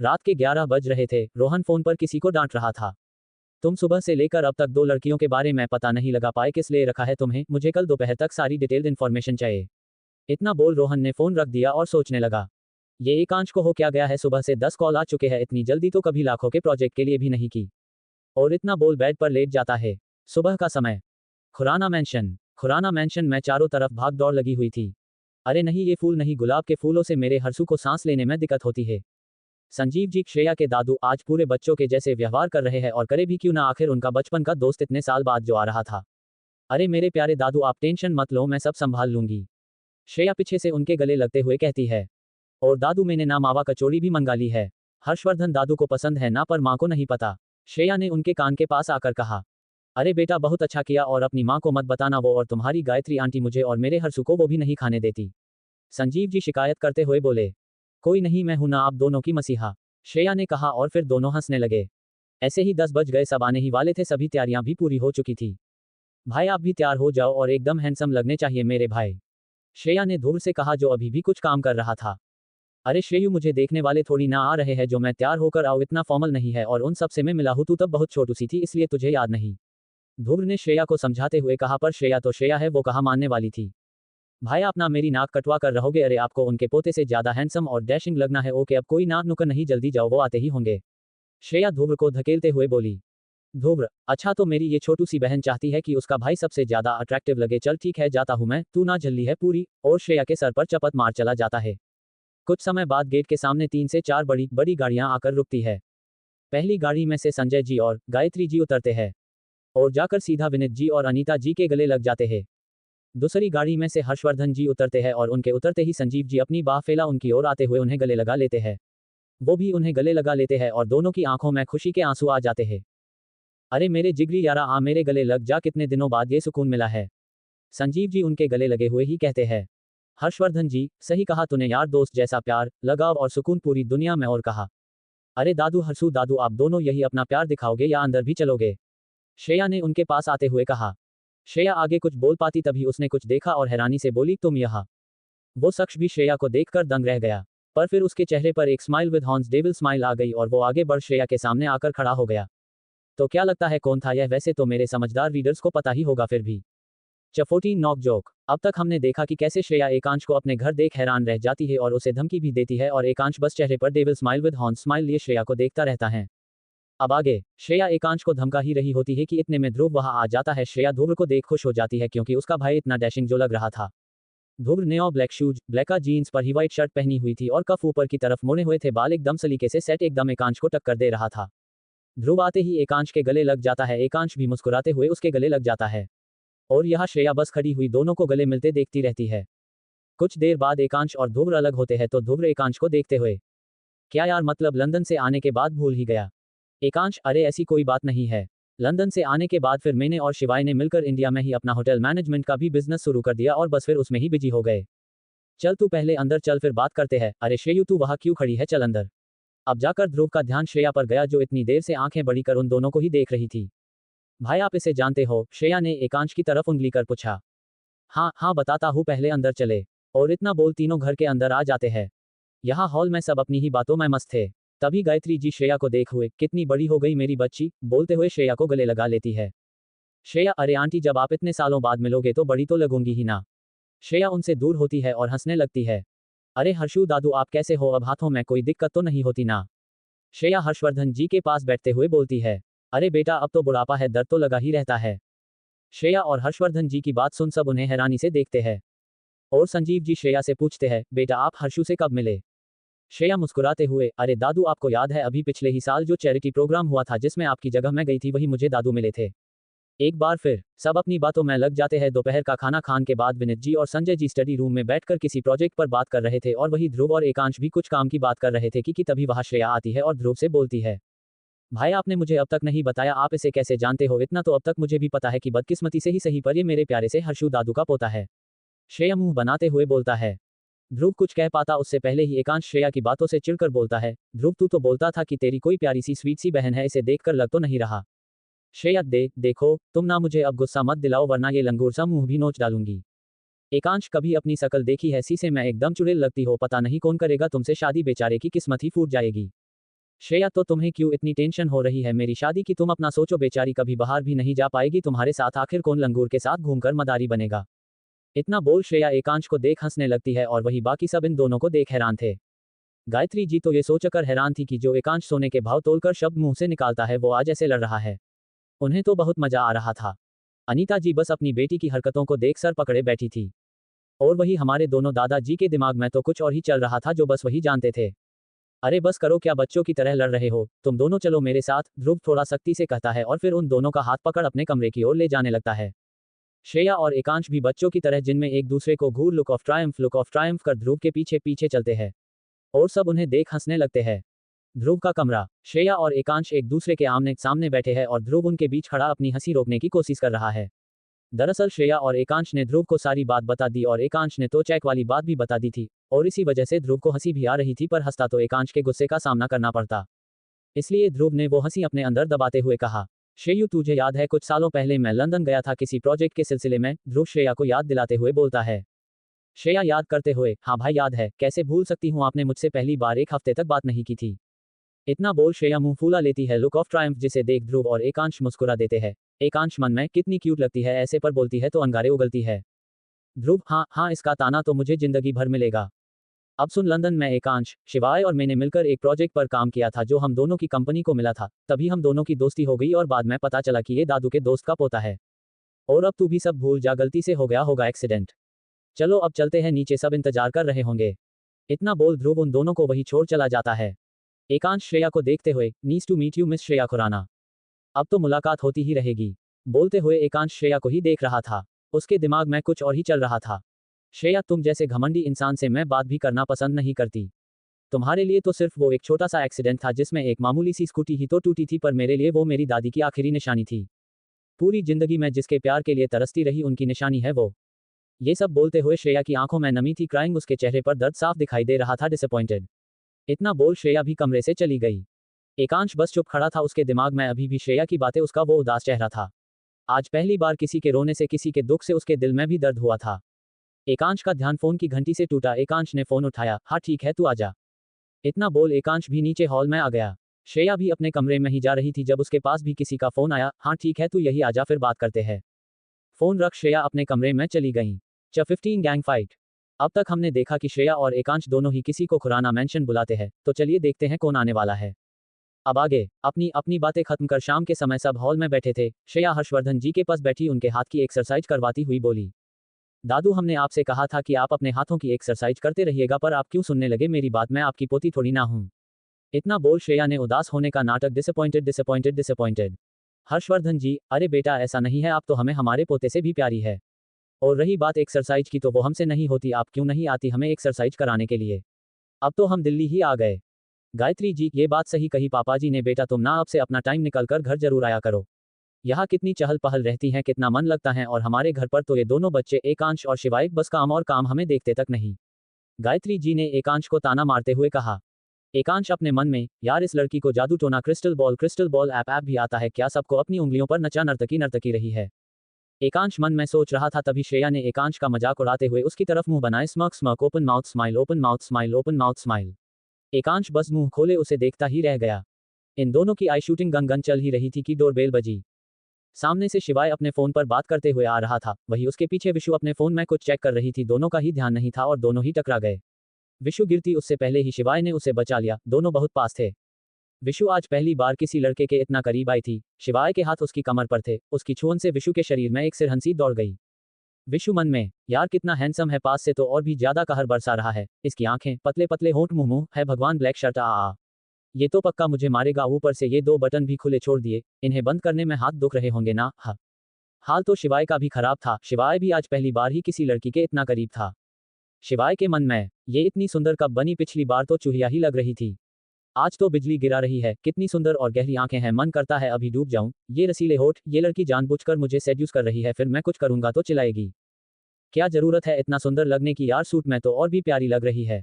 रात के 11 बज रहे थे, रोहन फोन पर किसी को डांट रहा था। तुम सुबह से लेकर अब तक 2 लड़कियों के बारे में पता नहीं लगा पाए, किस लिए रखा है तुम्हें, मुझे कल दोपहर तक सारी डिटेल्ड इन्फॉर्मेशन चाहिए। इतना बोल रोहन ने फोन रख दिया और सोचने लगा। ये एकांश को हो क्या गया है, सुबह से 10 कॉल आ चुके हैं, इतनी जल्दी तो कभी लाखों के प्रोजेक्ट के लिए भी नहीं की। और इतना बोल बेड पर लेट जाता है। सुबह का समय। खुराना मैंशन में चारों तरफ भाग दौड़ लगी हुई थी। अरे नहीं, ये फूल नहीं, गुलाब के फूलों से मेरे हर्षू को सांस लेने में दिक्कत होती है। संजीव जी, श्रेया के दादू आज पूरे बच्चों के जैसे व्यवहार कर रहे हैं, और करे भी क्यों ना, आखिर उनका बचपन का दोस्त इतने साल बाद जो आ रहा था। अरे मेरे प्यारे दादू, आप टेंशन मत लो, मैं सब संभाल लूंगी, श्रेया पीछे से उनके गले लगते हुए कहती है। और दादू, मैंने ना मावा कचौड़ी भी मंगा ली है। हर्षवर्धन दादू को पसंद है ना, पर माँ को नहीं पता, श्रेया ने उनके कान के पास आकर कहा। अरे बेटा, बहुत अच्छा किया, और अपनी माँ को मत बताना, वो और तुम्हारी गायत्री आंटी मुझे और मेरे हर्षू को वो भी नहीं खाने देती, संजीव जी शिकायत करते हुए बोले। कोई नहीं, मैं हूं ना आप दोनों की मसीहा, श्रेया ने कहा, और फिर दोनों हंसने लगे। ऐसे ही 10 बज गए, सब आने ही वाले थे, सभी तैयारियां भी पूरी हो चुकी थी। भाई आप भी तैयार हो जाओ, और एकदम हैंडसम लगने चाहिए मेरे भाई, श्रेया ने ध्रुव से कहा जो अभी भी कुछ काम कर रहा था। अरे श्रेयू, मुझे देखने वाले थोड़ी ना आ रहे हैं, जो मैं तैयार होकर आऊँ इतना फॉर्मल नहीं है, और उन सब से मैं मिला हूँ, तू तब बहुत छोटू सी थी इसलिए तुझे याद नहीं, ध्रुव ने श्रेया को समझाते हुए कहा। पर श्रेया तो श्रेया है, वो कहाँ मानने वाली थी। भाई आप ना मेरी नाक कटवा कर रहोगे, अरे आपको उनके पोते से ज्यादा हैंडसम और डैशिंग लगना है। ओके, अब कोई नाक नुक्कड़ नहीं, जल्दी जाओ, वो आते ही होंगे, श्रेया ध्रुव को धकेलते हुए बोली। ध्रुव, अच्छा तो मेरी ये छोटू सी बहन चाहती है कि उसका भाई सबसे ज्यादा अट्रैक्टिव लगे, चल ठीक है जाता हूं मैं, तू ना झल्ली है पूरी, और श्रेया के सर पर चपत मार चला जाता है। कुछ समय बाद गेट के सामने 3 से 4 बड़ी बड़ी गाड़ियां आकर रुकती है। पहली गाड़ी में से संजय जी और गायत्री जी उतरते हैं और जाकर सीधा विनीत जी और अनीता जी के गले लग जाते हैं। दूसरी गाड़ी में से हर्षवर्धन जी उतरते हैं और उनके उतरते ही संजीव जी अपनी बाह फैला उनकी ओर आते हुए उन्हें गले लगा लेते हैं। वो भी उन्हें गले लगा लेते हैं और दोनों की आंखों में खुशी के आंसू आ जाते हैं। अरे मेरे जिगरी यारा, आ मेरे गले लग जा, कितने दिनों बाद ये सुकून मिला है, संजीव जी उनके गले लगे हुए ही कहते हैं। हर्षवर्धन जी, सही कहा तूने यार, दोस्त जैसा प्यार, लगाव और सुकून पूरी दुनिया में और कहा। अरे दादू हर्षू दादू, आप दोनों यही अपना प्यार दिखाओगे या अंदर भी चलोगे, श्रेया ने उनके पास आते हुए कहा। श्रेया आगे कुछ बोल पाती तभी उसने कुछ देखा और हैरानी से बोली, तुम यहाँ। वो शख्स भी श्रेया को देखकर दंग रह गया, पर फिर उसके चेहरे पर एक smile with horns devil smile आ गई और वो आगे बढ़ श्रेया के सामने आकर खड़ा हो गया। तो क्या लगता है कौन था यह, वैसे तो मेरे समझदार रीडर्स को पता ही होगा, फिर भी 14 नॉक जोक। अब तक हमने देखा कि कैसे श्रेया एकांश को अपने घर देख हैरान रह जाती है और उसे धमकी भी देती है, और एकांश बस चेहरे पर devil smile with horns smile लिए श्रेया को देखता रहता है। अब आगे श्रेया एकांश को धमका ही रही होती है कि इतने में ध्रुव वहां आ जाता है। श्रेया ध्रुव को देख खुश हो जाती है क्योंकि उसका भाई इतना डैशिंग जो लग रहा था। ध्रुव ने ब्लैक शूज, ब्लैका जीन्स पर ही व्हाइट शर्ट पहनी हुई थी और कफ ऊपर की तरफ मोड़े हुए थे, बाल एकदम सलीके से सेट, एकदम एकांश को टक्कर दे रहा था। ध्रुव आते ही एकांश के गले लग जाता है, एकांश भी मुस्कुराते हुए उसके गले लग जाता है। और यहाँ श्रेया बस खड़ी हुई दोनों को गले मिलते देखती रहती है। कुछ देर बाद एकांश और ध्रुव अलग होते हैं तो ध्रुव एकांश को देखते हुए, क्या यार, मतलब लंदन से आने के बाद भूल ही गया। एकांश, अरे ऐसी कोई बात नहीं है। लंदन से आने के बाद फिर मैंने और शिवाय ने मिलकर इंडिया में ही अपना होटल मैनेजमेंट का भी बिजनेस शुरू कर दिया और बस फिर उसमें ही बिजी हो गए। चल तू पहले अंदर चल, फिर बात करते हैं। अरे श्रेयू, तू वहाँ क्यों खड़ी है, चल अंदर। अब जाकर ध्रुव का ध्यान श्रेया पर गया जो इतनी देर से आंखें बड़ी कर उन दोनों को ही देख रही थी। भाई आप इसे जानते हो? श्रेया ने एकांश की तरफ उंगली कर पूछा। हाँ हाँ बताता हूँ, पहले अंदर चले। और इतना बोल तीनों घर के अंदर आ जाते हैं। यहाँ हॉल में सब अपनी ही बातों में मस्त थे। तभी गायत्री जी श्रेया को देख हुए, कितनी बड़ी हो गई मेरी बच्ची, बोलते हुए श्रेया को गले लगा लेती है। श्रेया, अरे आंटी, जब आप इतने सालों बाद मिलोगे तो बड़ी तो लगूंगी ही ना। श्रेया उनसे दूर होती है और हंसने लगती है। अरे हर्षू दादू, आप कैसे हो? अब हाथों में कोई दिक्कत तो नहीं होती ना? श्रेया हर्षवर्धन जी के पास बैठते हुए बोलती है। अरे बेटा, अब तो बुढ़ापा है, दर्द तो लगा ही रहता है। श्रेया और हर्षवर्धन जी की बात सुन सब उन्हें हैरानी से देखते हैं। और संजीव जी श्रेया से पूछते हैं, बेटा आप हर्षू से कब मिले? श्रेया मुस्कुराते हुए, अरे दादू, आपको याद है अभी पिछले ही साल जो चैरिटी प्रोग्राम हुआ था जिसमें आपकी जगह मैं गई थी, वही मुझे दादू मिले थे। एक बार फिर सब अपनी बातों में लग जाते हैं। दोपहर का खाना खाने के बाद विनीत जी और संजय जी स्टडी रूम में बैठकर किसी प्रोजेक्ट पर बात कर रहे थे और वही ध्रुव और एकांश भी कुछ काम की बात कर रहे थे कि तभी वहां श्रेया आती है और ध्रुव से बोलती है, भाई आपने मुझे अब तक नहीं बताया, आप इसे कैसे जानते हो? इतना तो अब तक मुझे भी पता है कि बदकिस्मती से ही सही पर ये मेरे प्यारे से हर्षू दादू का पोता है। श्रेया मुंह बनाते हुए बोलता है। ध्रुव कुछ कह पाता उससे पहले ही एकांश श्रेया की बातों से चिढ़कर बोलता है, ध्रुव तू तो बोलता था कि तेरी कोई प्यारी सी स्वीट सी बहन है, इसे देखकर लग तो नहीं रहा। श्रेया, देखो तुम ना, मुझे अब गुस्सा मत दिलाओ वरना ये लंगूर सा मुंह भी नोच डालूंगी। एकांश, कभी अपनी शकल देखी है शीशे में? एकदम चुड़ैल लगती हो, पता नहीं कौन करेगा तुमसे शादी, बेचारे की किस्मत ही फूट जाएगी। श्रेया, तो तुम्हें क्यों इतनी टेंशन हो रही है मेरी शादी की? तुम अपना सोचो, बेचारी कभी बाहर भी नहीं जा पाएगी तुम्हारे साथ, आखिर कौन लंगूर के साथ घूमकर मदारी बनेगा। इतना बोल श्रेया एकांश को देख हंसने लगती है और वही बाकी सब इन दोनों को देख हैरान थे। गायत्री जी तो ये सोचकर हैरान थी कि जो एकांश सोने के भाव तोलकर शब्द मुंह से निकालता है वो आज ऐसे लड़ रहा है। उन्हें तो बहुत मजा आ रहा था। अनीता जी बस अपनी बेटी की हरकतों को देख सर पकड़े बैठी थी। और वही हमारे दोनों दादाजी के दिमाग में तो कुछ और ही चल रहा था जो बस वही जानते थे। अरे बस करो, क्या बच्चों की तरह लड़ रहे हो? तुम दोनों चलो मेरे साथ, ध्रुव थोड़ा सख्ती से कहता है और फिर उन दोनों का हाथ पकड़ अपने कमरे की ओर ले जाने लगता है। श्रेया और एकांश भी बच्चों की तरह जिनमें एक दूसरे को घूर लुक ऑफ ट्रायम्फ कर ध्रुव के पीछे पीछे चलते हैं। और सब उन्हें देख हंसने लगते हैं। ध्रुव का कमरा। श्रेया और एकांश एक दूसरे के आमने सामने बैठे हैं और ध्रुव उनके बीच खड़ा अपनी हंसी रोकने की कोशिश कर रहा है। दरअसल श्रेया और एकांश ने ध्रुव को सारी बात बता दी और एकांश ने तो चेक वाली बात भी बता दी थी और इसी वजह से ध्रुव को हंसी भी आ रही थी, पर हंसता तो एकांश के गुस्से का सामना करना पड़ता। इसलिए ध्रुव ने वो हंसी अपने अंदर दबाते हुए कहा, श्रेयू तुझे याद है कुछ सालों पहले मैं लंदन गया था किसी प्रोजेक्ट के सिलसिले में? ध्रुव श्रेया को याद दिलाते हुए बोलता है। श्रेया याद करते हुए, हाँ भाई याद है, कैसे भूल सकती हूँ, आपने मुझसे पहली बार एक हफ्ते तक बात नहीं की थी। इतना बोल श्रेया मुंह फूला लेती है लुक ऑफ ट्रायम्फ, जिसे देख ध्रुव और एकांश मुस्कुरा देते हैं। एकांश मन में, कितनी क्यूट लगती है, ऐसे पर बोलती है तो अंगारे उगलती है। ध्रुव, हाँ हाँ, इसका ताना तो मुझे जिंदगी भर मिलेगा। अब सुन, लंदन में एकांश, शिवाय और मैंने मिलकर एक प्रोजेक्ट पर काम किया था जो हम दोनों की कंपनी को मिला था। तभी हम दोनों की दोस्ती हो गई और बाद में पता चला कि ये दादू के दोस्त का पोता है। और अब तू भी सब भूल जा, गलती से हो गया होगा एक्सीडेंट। चलो अब चलते हैं नीचे, सब इंतजार कर रहे होंगे। इतना बोल ध्रुव उन दोनों को वही छोड़ चला जाता है। एकांश श्रेया को देखते हुए, nice to meet you miss Shreya Khurana. अब तो मुलाकात होती ही रहेगी। बोलते हुए एकांश श्रेया को ही देख रहा था। उसके दिमाग में कुछ और ही चल रहा था। श्रेया, तुम जैसे घमंडी इंसान से मैं बात भी करना पसंद नहीं करती। तुम्हारे लिए तो सिर्फ वो एक छोटा सा एक्सीडेंट था जिसमें एक मामूली सी स्कूटी ही तो टूटी थी, पर मेरे लिए वो मेरी दादी की आखिरी निशानी थी। पूरी जिंदगी में जिसके प्यार के लिए तरसती रही उनकी निशानी है वो। ये सब बोलते हुए श्रेया की आंखों में नमी थी, क्राइंग, उसके चेहरे पर दर्द साफ दिखाई दे रहा था, डिसअपॉइंटेड। इतना बोल श्रेया भी कमरे से चली गई। एकांश बस चुप खड़ा था, उसके दिमाग में अभी भी श्रेया की बातें, उसका वो उदास चेहरा था। आज पहली बार किसी के रोने से, किसी के दुख से उसके दिल में भी दर्द हुआ था। एकांश का ध्यान फोन की घंटी से टूटा। एकांश ने फोन उठाया। हाँ ठीक है, तू आजा। इतना बोल एकांश भी नीचे हॉल में आ गया। श्रेया भी अपने कमरे में ही जा रही थी जब उसके पास भी किसी का फोन आया। हाँ ठीक है, तू यही आजा, फिर बात करते हैं। फोन रख श्रेया अपने कमरे में चली गई। 15 गैंग फाइट। अब तक हमने देखा कि श्रेया और एकांश दोनों ही किसी को खुराना मेंशन बुलाते हैं, तो चलिए देखते हैं कौन आने वाला है। अब आगे अपनी अपनी बातें खत्म कर शाम के समय सब हॉल में बैठे थे। श्रेया हर्षवर्धन जी के पास बैठी उनके हाथ की एक्सरसाइज करवाती हुई बोली, दादू हमने आपसे कहा था कि आप अपने हाथों की एक्सरसाइज करते रहिएगा, पर आप क्यों सुनने लगे मेरी बात? मैं आपकी पोती थोड़ी ना हूं। इतना बोल श्रेया ने उदास होने का नाटक, डिसअपॉइंटेड डिसअपॉइंटेड डिसअपॉइंटेड। हर्षवर्धन जी, अरे बेटा ऐसा नहीं है, आप तो हमें हमारे पोते से भी प्यारी है। और रही बात एक्सरसाइज की तो वो हमसे नहीं होती, आप क्यों नहीं आती हमें एक्सरसाइज कराने के लिए? अब तो हम दिल्ली ही आ गए। गायत्री जी, ये बात सही कही पापा जी ने, बेटा तुम ना अब से अपना टाइम निकल कर घर जरूर आया करो। यहाँ कितनी चहल पहल रहती है, कितना मन लगता है, और हमारे घर पर तो ये दोनों बच्चे एकांश और शिवाय बस काम और काम हमें देखते तक नहीं। गायत्री जी ने एकांश को ताना मारते हुए कहा। एकांश अपने मन में, यार इस लड़की को जादू टोना क्रिस्टल बॉल ऐप भी आता है क्या, सबको अपनी उंगलियों पर नचा नर्तकी नर्तकी रही है। एकांश मन में सोच रहा था, तभी श्रेया ने एकांश का मजाक उड़ाते हुए उसकी तरफ मुंह बनाए, smirk smirk, open mouth smile, open mouth smile, open mouth smile. Ekansh बस मुंह खोले उसे देखता ही रह गया। इन दोनों की आई शूटिंग गन चल ही रही थी कि डोरबेल बजी। सामने से शिवाय अपने फोन पर बात करते हुए आ रहा था, वही उसके पीछे विशु अपने फोन में कुछ चेक कर रही थी, दोनों का ही ध्यान नहीं था और दोनों ही टकरा गए। विशु गिरती उससे पहले ही शिवाय ने उसे बचा लिया, दोनों बहुत पास थे। विशु आज पहली बार किसी लड़के के इतना करीब आई थी। शिवाय के हाथ उसकी कमर पर थे, उसकी छुअन से विशु के शरीर में एक सिर हंसी दौड़ गई। विशु मन में, यार कितना हैंडसम है, पास से तो और भी ज्यादा कहर बरसा रहा है, इसकी आंखें, पतले पतले होंठ, मुंह मुंह है भगवान, ब्लैक शर्ट, आ ये तो पक्का मुझे मारेगा, ऊपर से ये 2 बटन भी खुले छोड़ दिए, इन्हें बंद करने में हाथ दुख रहे होंगे ना। हा, हाल तो शिवाय का भी खराब था, शिवाय भी आज पहली बार ही किसी लड़की के इतना करीब था। शिवाय के मन में, ये इतनी सुंदर कब बनी, पिछली बार तो चूहिया ही लग रही थी, आज तो बिजली गिरा रही है, कितनी सुंदर और गहरी आंखें हैं, मन करता है अभी डूब जाऊं, ये रसीले होठ, ये लड़की जानबूझकर मुझे सेड्यूस कर रही है, फिर मैं कुछ करूंगा तो चिल्लाएगी। क्या जरूरत है इतना सुंदर लगने की यार, सूट में तो और भी प्यारी लग रही है।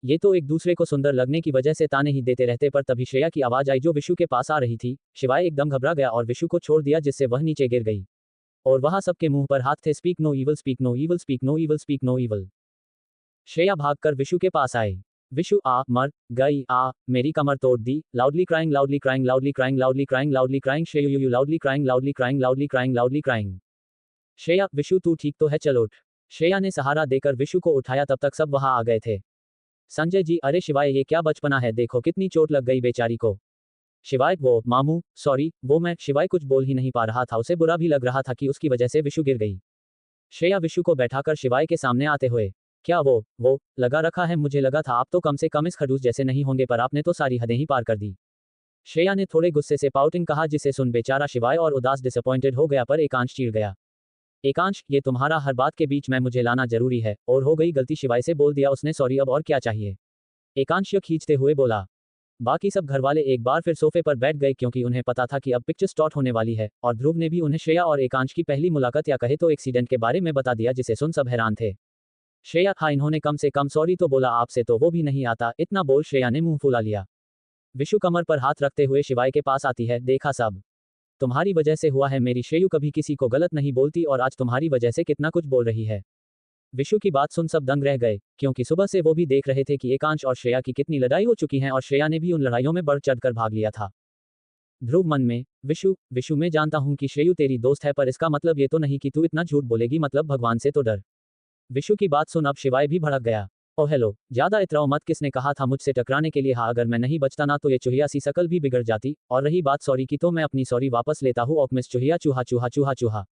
ये तो एक दूसरे को सुंदर लगने की वजह से ताने ही देते रहते, पर तभी श्रेया की आवाज आई जो विशु के पास आ रही थी। शिवाय एकदम घबरा गया और विशु को छोड़ दिया, जिससे वह नीचे गिर गई। और वहां सबके मुंह पर हाथ थे, speak no evil, speak no evil, speak no evil, speak no evil. Shreya भागकर विशु के पास आए। विशु, आ मर गई, आ मेरी कमर तोड़ दी, loudly crying, loudly crying, loudly crying, loudly crying, loudly crying, Shreya you loudly crying, loudly crying, loudly crying, loudly crying. Shreya, Vishu तू ठीक तो है, चल उठ। श्रेया ने सहारा देकर विशु को उठाया, तब तक सब वहां आ गए थे। संजय जी, अरे शिवाय ये क्या बचपना है, देखो कितनी चोट लग गई बेचारी को। शिवाय, वो मामू सॉरी, वो मैं। शिवाय कुछ बोल ही नहीं पा रहा था, उसे बुरा भी लग रहा था कि उसकी वजह से विशु गिर गई। श्रेया विशु को बैठाकर शिवाय के सामने आते हुए, क्या वो लगा रखा है, मुझे लगा था आप तो कम से कम इस खड़ूस जैसे नहीं होंगे, पर आपने तो सारी हदें ही पार कर दी। श्रेया ने थोड़े गुस्से से पाउटिंग कहा, जिसे सुन बेचारा शिवाय और उदास डिसअपॉइंटेड हो गया, पर एकांश चिढ़ गया। एकांश, ये तुम्हारा हर बात के बीच में मुझे लाना जरूरी है, और हो गई गलती, शिवाय से बोल दिया उसने, सॉरी अब और क्या चाहिए। एकांश खींचते हुए बोला। बाकी सब घरवाले एक बार फिर सोफे पर बैठ गए, क्योंकि उन्हें पता था कि अब पिक्चर स्टार्ट होने वाली है, और ध्रुव ने भी उन्हें श्रेया और एकांश की पहली मुलाकात या कहे तो एक्सीडेंट के बारे में बता दिया, जिसे सुन सब हैरान थे। श्रेया, था इन्होंने कम से कम सॉरी तो बोला, आपसे तो वो भी नहीं आता, इतना बोल श्रेया ने मुंह फुला लिया। विशु कमर पर हाथ रखते हुए शिवाय के पास आती है, देखा सब तुम्हारी वजह से हुआ है, मेरी श्रेयू कभी किसी को गलत नहीं बोलती, और आज तुम्हारी वजह से कितना कुछ बोल रही है। विशु की बात सुन सब दंग रह गए, क्योंकि सुबह से वो भी देख रहे थे कि एकांश और श्रेया की कितनी लड़ाई हो चुकी है, और श्रेया ने भी उन लड़ाइयों में बढ़ चढ़कर भाग लिया था। ध्रुव मन में, विशु मैं जानता हूं कि श्रेयू तेरी दोस्त है, पर इसका मतलब ये तो नहीं कि तू इतना झूठ बोलेगी, मतलब भगवान से तो डर। विशु की बात सुन अब शिवाय भी भड़क गया। ओ हेलो, ज्यादा इतराओ मत, किसने कहा था मुझसे टकराने के लिए, हाँ अगर मैं नहीं बचता ना तो ये चूहिया सी शकल भी बिगड़ जाती, और रही बात सॉरी की तो मैं अपनी सॉरी वापस लेता हूँ, ऑकमिस चूहिया, चूहा चूहा चूहा चूहा।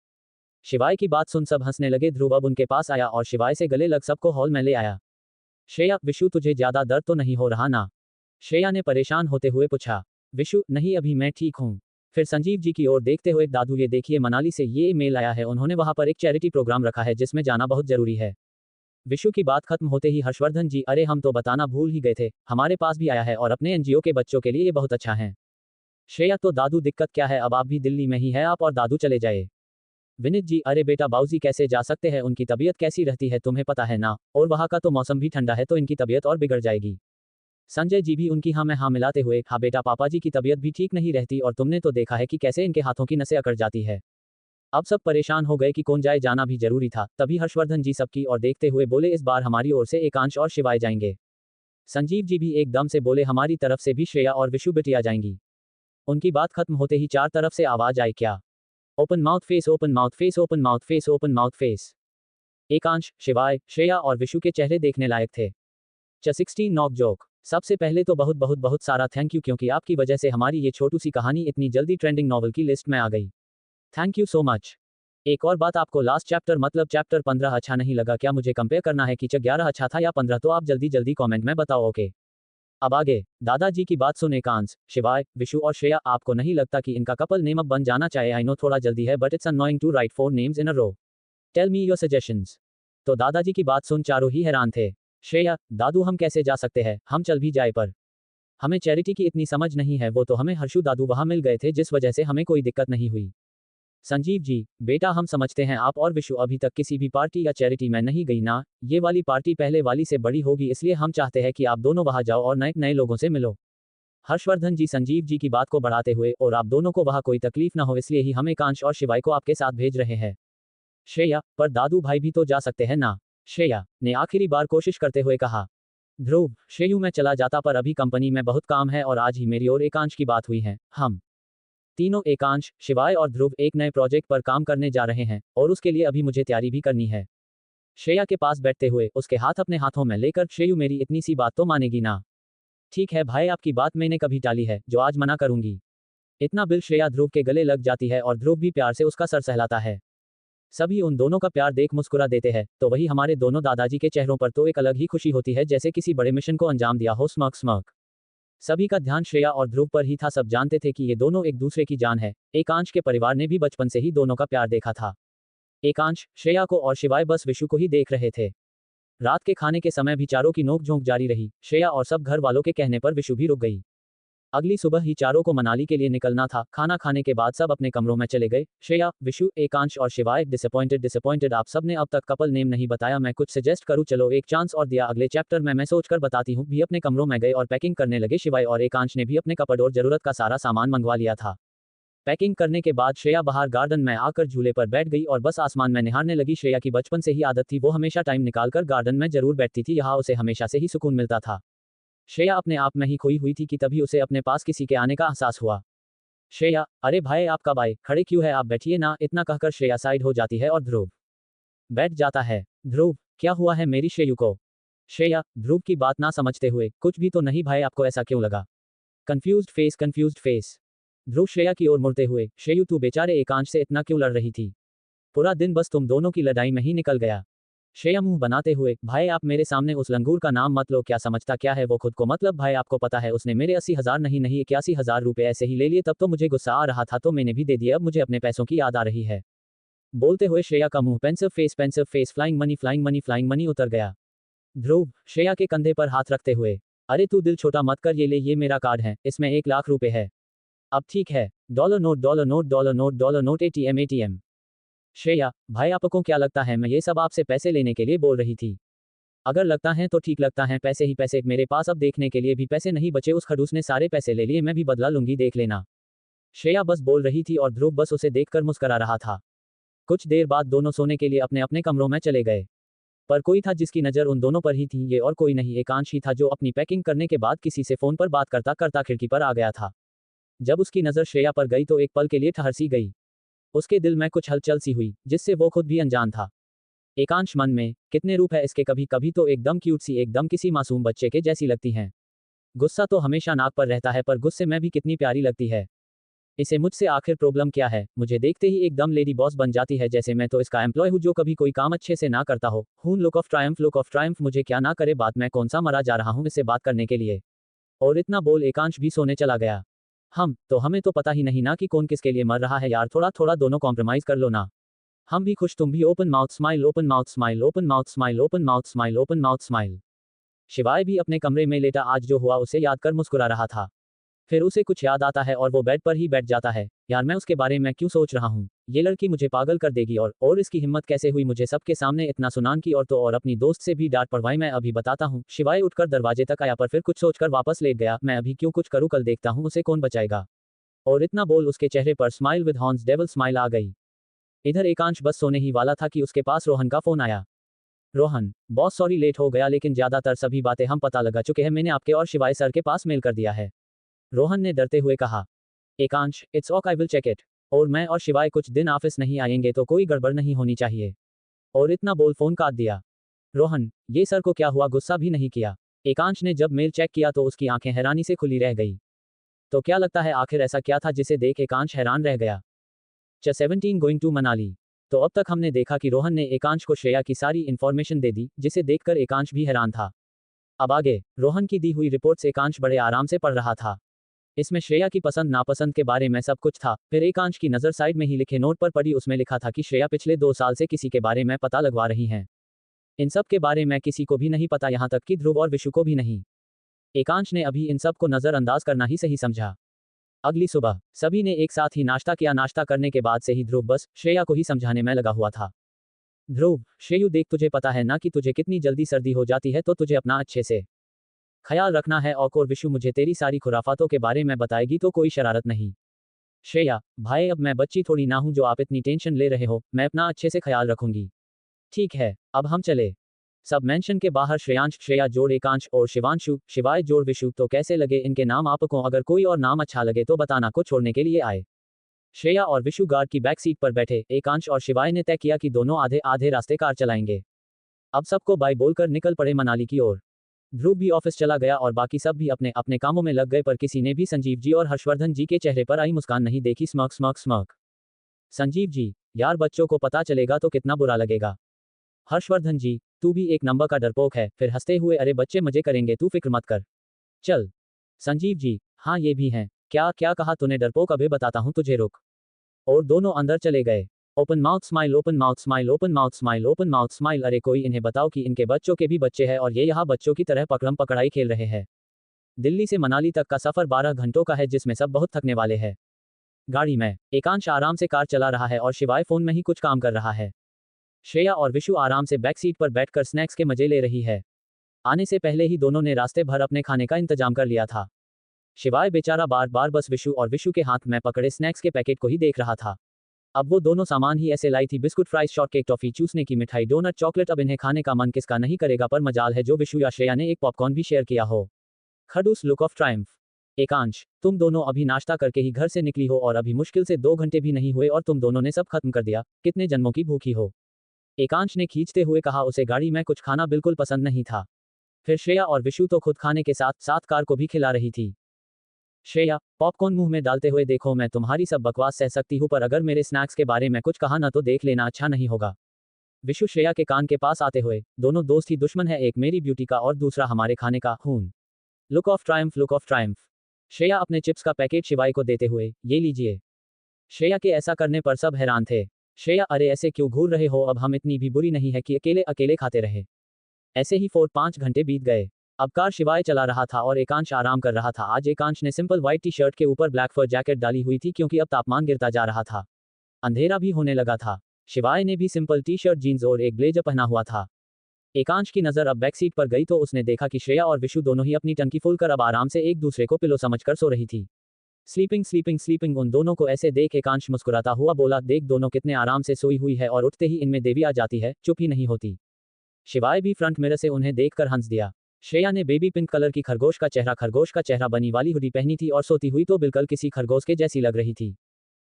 शिवाय की बात सुन सब हंसने लगे। ध्रुव अब उनके पास आया और शिवाय से गले लग सबको हॉल में ले आया। श्रेया, विशु तुझे ज्यादा दर्द तो नहीं हो रहा ना? श्रेया ने परेशान होते हुए पूछा। विशु, नहीं अभी मैं ठीक हूँ। फिर संजीव जी की ओर देखते हुए, दादू ये देखिए मनाली से ये ईमेल आया है, उन्होंने वहां पर एक चैरिटी प्रोग्राम रखा है जिसमें जाना बहुत जरूरी है। विशु की बात खत्म होते ही हर्षवर्धन जी, अरे हम तो बताना भूल ही गए थे, हमारे पास भी आया है और अपने एनजीओ के बच्चों के लिए ये बहुत अच्छा है। श्रेया, तो दादू दिक्कत क्या है, अब आप भी दिल्ली में ही है, आप और दादू चले जाए। विनीत जी, अरे बेटा बाबूजी कैसे जा सकते हैं, उनकी तबीयत कैसी रहती है तुम्हें पता है ना, और वहां का तो मौसम भी ठंडा है, तो इनकी तबीयत और बिगड़ जाएगी। संजय जी भी उनकी हाँ में हाँ मिलाते हुए, हाँ बेटा पापा जी की तबीयत भी ठीक नहीं रहती, और तुमने तो देखा है कि कैसे इनके हाथों की नसें अकड़ जाती है। अब सब परेशान हो गए कि कौन जाए, जाना भी जरूरी था, तभी हर्षवर्धन जी सबकी ओर देखते हुए बोले, इस बार हमारी ओर से एकांश और शिवाय जाएंगे। संजीव जी भी एकदम से बोले, हमारी तरफ से भी श्रेया और विशु बिटिया जाएंगी। उनकी बात खत्म होते ही चार तरफ से आवाज आई, क्या? Open mouth face, open mouth face, open mouth face, open mouth face. Ekansh, Shivaay, Shreya और विशु के चेहरे देखने लायक थे। 16 नॉक जोक। सबसे पहले तो बहुत बहुत बहुत सारा थैंक यू, क्योंकि आपकी वजह से हमारी ये छोटू सी कहानी इतनी जल्दी ट्रेंडिंग नॉवल की लिस्ट में आ गई। Thank you so much. एक और बात, आपको लास्ट चैप्टर मतलब चैप्टर 15 अच्छा नहीं लगा क्या? मुझे कंपेयर करना है कि 11 अच्छा था या 15, तो आप जल्दी जल्दी कमेंट में बताओ। ओके। अब आगे दादाजी की बात सुन एकांश, शिवाय, विशु और श्रेया, आपको नहीं लगता कि इनका कपल नेम अब बन जाना चाहिए? आई नो थोड़ा जल्दी है but it's annoying to write 4 names in a row. Tell me your suggestions. तो दादाजी की बात सुन चारों ही हैरान थे। श्रेया, दादू हम कैसे जा सकते हैं, हम चल भी जाए पर हमें चैरिटी की इतनी समझ नहीं है, वो तो हमें हर्षु दादू वहां मिल गए थे जिस वजह से हमें कोई दिक्कत नहीं हुई। संजीव जी, बेटा हम समझते हैं आप और विशु अभी तक किसी भी पार्टी या चैरिटी में नहीं गई ना, ये वाली पार्टी पहले वाली से बड़ी होगी इसलिए हम चाहते हैं कि आप दोनों वहां जाओ और नए नए लोगों से मिलो। हर्षवर्धन जी संजीव जी की बात को बढ़ाते हुए, और आप दोनों को वहां कोई तकलीफ ना हो इसलिए ही हम एकांश और शिवाय को आपके साथ भेज रहे हैं। श्रेया, पर दादू भाई भी तो जा सकते हैं ना? श्रेया ने आखिरी बार कोशिश करते हुए कहा। ध्रुव, श्रेयू मैं चला जाता पर अभी कंपनी में बहुत काम है और आज ही मेरी और एकांश की बात हुई है। हम तीनों एकांश, शिवाय और ध्रुव एक नए प्रोजेक्ट पर काम करने जा रहे हैं और उसके लिए अभी मुझे तैयारी भी करनी है। श्रेया के पास बैठते हुए उसके हाथ अपने हाथों में लेकर, श्रेयू मेरी इतनी सी बात तो मानेगी ना? ठीक है भाई, आपकी बात मैंने कभी टाली है जो आज मना करूंगी। इतना बिल श्रेया ध्रुव के गले लग जाती है और ध्रुव भी प्यार से उसका सर सहलाता है। सभी उन दोनों का प्यार देख मुस्कुरा देते हैं, तो वही हमारे दोनों दादाजी के चेहरों पर तो एक अलग ही खुशी होती है जैसे किसी बड़े मिशन को अंजाम दिया हो। स्मक स्मक। सभी का ध्यान श्रेया और ध्रुव पर ही था, सब जानते थे कि ये दोनों एक दूसरे की जान है। एकांश के परिवार ने भी बचपन से ही दोनों का प्यार देखा था। एकांश, श्रेया को और शिवाय बस विशु को ही देख रहे थे। रात के खाने के समय भी चारों की नोकझोंक जारी रही। श्रेया और सब घर वालों के कहने पर विशु भी रुक गई। अगली सुबह ही चारों को मनाली के लिए निकलना था। खाना खाने के बाद सब अपने कमरों में चले गए। श्रेया, विशु, एकांश और शिवाय डिसअपॉइंटेड आप सब ने अब तक कपल नेम नहीं बताया, मैं कुछ सजेस्ट करूं? चलो एक चांस और दिया, अगले चैप्टर में मैं सोच कर बताती हूं। भी अपने कमरों में गए और पैकिंग करने लगे। शिवाय और एकांश ने भी अपने कपड़ और जरूरत का सारा सामान मंगवा लिया था। पैकिंग करने के बाद श्रेया बाहर गार्डन में आकर झूले पर बैठ गई और बस आसमान में निहारने लगी। श्रेया की बचपन से ही आदत थी, वो हमेशा टाइम निकालकर गार्डन में जरूर बैठती थी, यहाँ उसे हमेशा से ही सुकून मिलता था। श्रेया अपने आप में ही खोई हुई थी कि तभी उसे अपने पास किसी के आने का एहसास हुआ। श्रेया, अरे भाई आप कब आए, खड़े क्यों है, आप बैठिए ना। इतना कहकर श्रेया साइड हो जाती है और ध्रुव बैठ जाता है। ध्रुव, क्या हुआ है मेरी श्रेयू को? श्रेया, ध्रुव की बात ना समझते हुए, कुछ भी तो नहीं भाई, आपको ऐसा क्यों लगा? Confused face. ध्रुव श्रेया की ओर मुड़ते हुए, श्रेयू तू बेचारे एकांश से इतना क्यों लड़ रही थी? पूरा दिन बस तुम दोनों की लड़ाई में ही निकल गया। श्रेया मुंह बनाते हुए, भाई आप मेरे सामने उस लंगूर का नाम मत लो, क्या समझता क्या है वो खुद को? मतलब भाई आपको पता है उसने मेरे 80,000 नहीं 81,000 रुपए ऐसे ही ले लिए, तब तो मुझे गुस्सा आ रहा था तो मैंने भी दे दिया, अब मुझे अपने पैसों की याद आ रही है। बोलते हुए श्रेया का मुंह पेंसिव फेस, फ्लाइंग मनी उतर गया। ध्रुव, श्रेया के कंधे पर हाथ रखते हुए, अरे तू दिल छोटा मत कर, ये ले, ये मेरा कार्ड है, इसमें 1,00,000 रुपए है। अब ठीक है, $नोट एटीएम। श्रेया, भाई आपको क्या लगता है मैं ये सब आपसे पैसे लेने के लिए बोल रही थी? अगर लगता है तो ठीक, लगता है पैसे ही पैसे, मेरे पास अब देखने के लिए भी पैसे नहीं बचे, उस खड़ूस ने सारे पैसे ले लिए, मैं भी बदला लूंगी, देख लेना। श्रेया बस बोल रही थी और ध्रुव बस उसे देखकर मुस्करा रहा था। कुछ देर बाद दोनों सोने के लिए अपने अपने कमरों में चले गए। पर कोई था जिसकी नजर उन दोनों पर ही थी, ये और कोई नहीं, एकांश ही था जो अपनी पैकिंग करने के बाद किसी से फोन पर बात करता करता खिड़की पर आ गया था। जब उसकी नजर श्रेया पर गई तो एक पल के लिए ठहर सी गई। उसके दिल में कुछ हलचल सी हुई जिससे वो खुद भी अनजान था। एकांश मन में, कितने रूप है इसके, कभी कभी तो एकदम क्यूट सी, एकदम किसी मासूम बच्चे के जैसी लगती हैं। गुस्सा तो हमेशा नाक पर रहता है पर गुस्से में भी कितनी प्यारी लगती है। इसे मुझसे आखिर प्रॉब्लम क्या है? मुझे देखते ही एकदम लेडी बॉस बन जाती है, जैसे मैं तो इसका एम्प्लॉय हूँ जो कभी कोई काम अच्छे से ना करता हो। लुक ऑफ ट्रायम्फ, मुझे क्या ना करे बात, मैं कौन सा मरा जा रहा हूँ इससे बात करने के लिए? और इतना बोल एकांश भी सोने चला गया। हमें तो पता ही नहीं ना कि कौन किसके लिए मर रहा है यार, थोड़ा थोड़ा दोनों कॉम्प्रोमाइज कर लो ना। हम भी खुश, तुम भी। Open mouth smile. शिवाय भी अपने कमरे में लेटा आज जो हुआ उसे याद कर मुस्कुरा रहा था। फिर उसे कुछ याद आता है और वो बेड पर ही बैठ जाता है। यार मैं उसके बारे में क्यों सोच रहा हूँ, ये लड़की मुझे पागल कर देगी, और इसकी हिम्मत कैसे हुई मुझे सबके सामने इतना सुनान की, और तो और अपनी दोस्त से भी डांट पड़वाई, मैं अभी बताता हूँ। शिवाय उठकर दरवाजे तक आया पर फिर कुछ सोचकर वापस लेट गया। मैं अभी क्यों कुछ करूँ, कल देखता हूँ उसे कौन बचाएगा। और इतना बोल उसके चेहरे पर smile with horns devil smile आ गई। इधर एकांश बस सोने ही वाला था कि उसके पास रोहन का फोन आया। रोहन, बॉस सॉरी लेट हो गया, लेकिन ज्यादातर सभी बातें हम पता लगा चुके हैं, मैंने आपके और शिवाय सर के पास मेल कर दिया है। रोहन ने डरते हुए कहा। Ekansh, it's okay, I will check it. और मैं और शिवाय कुछ दिन ऑफिस नहीं आएंगे तो कोई गड़बड़ नहीं होनी चाहिए। और इतना बोल फोन काट दिया। रोहन, ये सर को क्या हुआ, गुस्सा भी नहीं किया? एकांश ने जब मेल चेक किया तो उसकी आंखें हैरानी से खुली रह गई। तो क्या लगता है आखिर ऐसा क्या था जिसे देख एकांश हैरान रह गया? 17 गोइंग टू मनाली। तो अब तक हमने देखा कि रोहन ने एकांश को श्रेया की सारी इंफॉर्मेशन दे दी, जिसे देखकर एकांश भी हैरान था। अब आगे रोहन की दी हुई रिपोर्ट्स एकांश बड़े आराम से पढ़ रहा था। इसमें श्रेया की पसंद नापसंद के बारे में सब कुछ था। फिर एकांश की नज़र साइड में ही लिखे नोट पर पड़ी। उसमें लिखा था कि श्रेया पिछले 2 साल से किसी के बारे में पता लगवा रही हैं। इन सब के बारे में किसी को भी नहीं पता, यहाँ तक कि ध्रुव और विशु को भी नहीं। एकांश ने अभी इन सब को नज़रअंदाज करना ही सही समझा। अगली सुबह सभी ने एक साथ ही नाश्ता किया। नाश्ता करने के बाद से ही ध्रुव बस श्रेया को ही समझाने में लगा हुआ था। ध्रुव, श्रेयू देख, तुझे पता है ना कि तुझे कितनी जल्दी सर्दी हो जाती है, तो तुझे अपना अच्छे से ख्याल रखना है। और विशु मुझे तेरी सारी खुराफातों के बारे में बताएगी तो कोई शरारत नहीं। श्रेया, भाई अब मैं बच्ची थोड़ी ना हूं जो आप इतनी टेंशन ले रहे हो, मैं अपना अच्छे से ख्याल रखूंगी। ठीक है, अब हम चले। सब मेंशन के बाहर श्रेयांश, श्रेया जोड़ एकांश और शिवांशु, शिवाय जोड़ विशु। तो कैसे लगे इनके नाम आपको? अगर कोई और नाम अच्छा लगे तो बताना। को छोड़ने के लिए आए। श्रेया और विशु गार्ड की बैक सीट पर बैठे। एकांश और शिवाय ने तय किया कि दोनों आधे आधे रास्ते कार चलाएंगे। अब सबको बाय बोलकर निकल पड़े मनाली की ओर। ध्रुव भी ऑफिस चला गया और बाकी सब भी अपने अपने कामों में लग गए, पर किसी ने भी संजीव जी और हर्षवर्धन जी के चेहरे पर आई मुस्कान नहीं देखी। स्मक स्मक स्मक। संजीव जी, यार बच्चों को पता चलेगा तो कितना बुरा लगेगा। हर्षवर्धन जी, तू भी एक नंबर का डरपोक है। फिर हंसते हुए, अरे बच्चे मजे करेंगे, तू फिक्र मत कर, चल। संजीव जी, हाँ ये भी हैं। क्या क्या कहा तूने डरपोक? अबे बताता हूँ तुझे, रुक। और दोनों अंदर चले गए। Open mouth smile, open mouth smile, open mouth smile, open mouth smile. अरे कोई इन्हें बताओ कि इनके बच्चों के भी बच्चे हैं और ये यहाँ बच्चों की तरह पकड़म पकड़ाई खेल रहे हैं। दिल्ली से मनाली तक का सफर 12 घंटों का है, जिसमें सब बहुत थकने वाले हैं। गाड़ी में एकांश आराम से कार चला रहा है और शिवाय फोन में ही कुछ काम कर रहा है। श्रेया और विशु आराम से बैक सीट पर बैठकर स्नैक्स के मजे ले रही है। आने से पहले ही दोनों ने रास्ते भर अपने खाने का इंतजाम कर लिया था। शिवाय बेचारा बार बार बस विशु और विशु के हाथ में पकड़े स्नैक्स के पैकेट को ही देख रहा था। अब वो दोनों सामान ही ऐसे लाई थी, बिस्कुट, फ्राइज, शॉर्टकेक, टॉफी, चूसने की मिठाई, डोनट, चॉकलेट। अब इन्हें खाने का मन किसका नहीं करेगा, पर मजाल है जो विशु या श्रेया ने एक पॉपकॉर्न भी शेयर किया हो। खड़ूस लुक ऑफ ट्रायम्फ। एकांश, तुम दोनों अभी नाश्ता करके ही घर से निकली हो और अभी मुश्किल से 2 घंटे भी नहीं हुए और तुम दोनों ने सब खत्म कर दिया। कितने जन्मों की भूखी हो? एकांश ने खींचते हुए कहा। उसे गाड़ी में कुछ खाना बिल्कुल पसंद नहीं था। फिर श्रेया और विशु तो खुद खाने के साथ साथ कार को भी खिला रही थी। श्रेया, पॉपकॉर्न मुंह में डालते हुए, देखो मैं तुम्हारी सब बकवास सह सकती हूँ, पर अगर मेरे स्नैक्स के बारे में कुछ कहा ना तो देख लेना, अच्छा नहीं होगा। विशु श्रेया के कान के पास आते हुए, दोनों दोस्त ही दुश्मन है, एक मेरी ब्यूटी का और दूसरा हमारे खाने का खून। Look of Triumph, look of Triumph. Shreya अपने चिप्स का पैकेट शिवाय को देते हुए, ये लीजिए। श्रेया के ऐसा करने पर सब हैरान थे। श्रेया, अरे ऐसे क्यों घूर रहे हो? अब हम इतनी भी बुरी नहीं है कि अकेले अकेले खाते रहे। ऐसे ही 4-5 घंटे बीत गए। अब कार शिवाय चला रहा था और एकांश आराम कर रहा था। आज एकांश ने सिंपल व्हाइट टी शर्ट के ऊपर ब्लैक फर जैकेट डाली हुई थी, क्योंकि अब तापमान गिरता जा रहा था। अंधेरा भी होने लगा था। शिवाय ने भी सिंपल टी शर्ट, जीन्स और एक ब्लेजर पहना हुआ था। एकांश की नजर अब बैक सीट पर गई तो उसने देखा कि श्रेया और विशु दोनों ही अपनी टंकी फुलकर अब आराम से एक दूसरे को पिलो समझकर सो रही थी। Sleeping sleeping sleeping. उन दोनों को ऐसे देख एकांश मुस्कुराता हुआ बोला, देख दोनों कितने आराम से सोई हुई है और उठते ही इनमें देवी आ जाती है, चुप ही नहीं होती। शिवाय भी फ्रंट मिरर से उन्हें देखकर हंस दिया। श्रेया ने बेबी पिंक कलर की खरगोश का चेहरा बनी वाली हुडी पहनी थी और सोती हुई तो बिल्कुल किसी खरगोश के जैसी लग रही थी।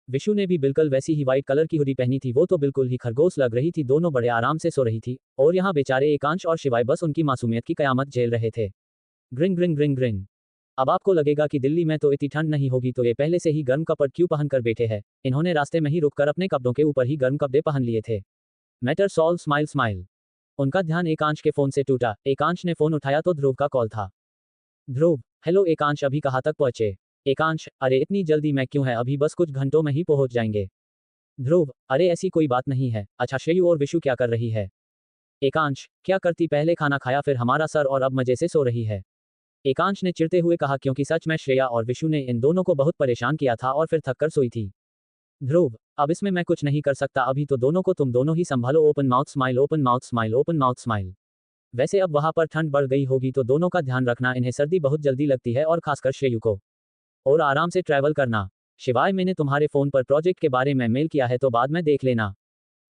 विशु ने भी बिल्कुल वैसी ही व्हाइट कलर की हुडी पहनी थी, वो तो बिल्कुल ही खरगोश लग रही थी। दोनों बड़े आराम से सो रही थी और यहाँ बेचारे एकांश और शिवाय बस उनकी मासूमियत की कयामत झेल रहे थे। Green green green green. अब आपको लगेगा कि दिल्ली में तो इतनी ठंड नहीं होगी, तो ये पहले से ही गर्म कपड़े क्यों पहनकर बैठे हैं? इन्होंने रास्ते में ही रुककर अपने कपड़ों के ऊपर ही गर्म कपड़े पहन लिए थे। Matter solve, smile smile. उनका ध्यान एकांश के फोन से टूटा। एकांश ने फोन उठाया तो ध्रुव का कॉल था। ध्रुव, हेलो एकांश, अभी कहाँ तक पहुंचे? एकांश, अरे इतनी जल्दी में क्यों है, अभी बस कुछ घंटों में ही पहुंच जाएंगे। ध्रुव, अरे ऐसी कोई बात नहीं है। अच्छा श्रेयू और विशु क्या कर रही है? एकांश, क्या करती, पहले खाना खाया फिर हमारा सर और अब मजे से सो रही है। एकांश ने चिढ़ते हुए कहा, क्योंकि सच में श्रेया और विशु ने इन दोनों को बहुत परेशान किया था और फिर थककर सोई थी। ध्रुव, अब इसमें मैं कुछ नहीं कर सकता, अभी तो दोनों को तुम दोनों ही संभालो। Open mouth smile, open mouth smile, open mouth smile. वैसे अब वहां पर ठंड बढ़ गई होगी तो दोनों का ध्यान रखना, इन्हें सर्दी बहुत जल्दी लगती है और खासकर श्रेयू को। और आराम से ट्रैवल करना। शिवाय, मैंने तुम्हारे फोन पर प्रोजेक्ट के बारे में मेल किया है तो बाद में देख लेना।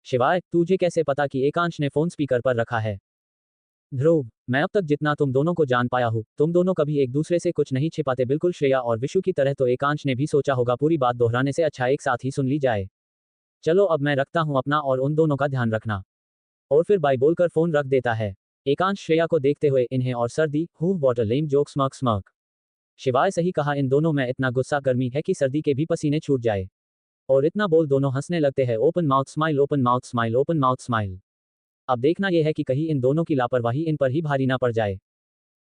शिवाय, तुझे कैसे पता कि एकांश ने फोन स्पीकर पर रखा है? ध्रुव, मैं अब तक जितना तुम दोनों को जान पाया हूँ, तुम दोनों कभी एक दूसरे से कुछ नहीं छिपाते, बिल्कुल श्रेया और विशु की तरह। तो एकांश ने भी सोचा होगा पूरी बात दोहराने से अच्छा एक साथ ही सुन ली जाए। चलो अब मैं रखता हूँ अपना, और उन दोनों का ध्यान रखना। और फिर बाय बोलकर फोन रख देता है। एकांश श्रेया को देखते हुए, इन्हें और सर्दी, huh what a lame joke, smack smack. Shivaay, सही कहा, इन दोनों में इतना गुस्सा गर्मी है कि सर्दी के भी पसीने छूट जाए। और इतना बोल दोनों हंसने लगते हैं। Open mouth smile, open mouth smile, open mouth smile. अब देखना यह है कि कहीं इन दोनों की लापरवाही इन पर ही भारी ना पड़ जाए।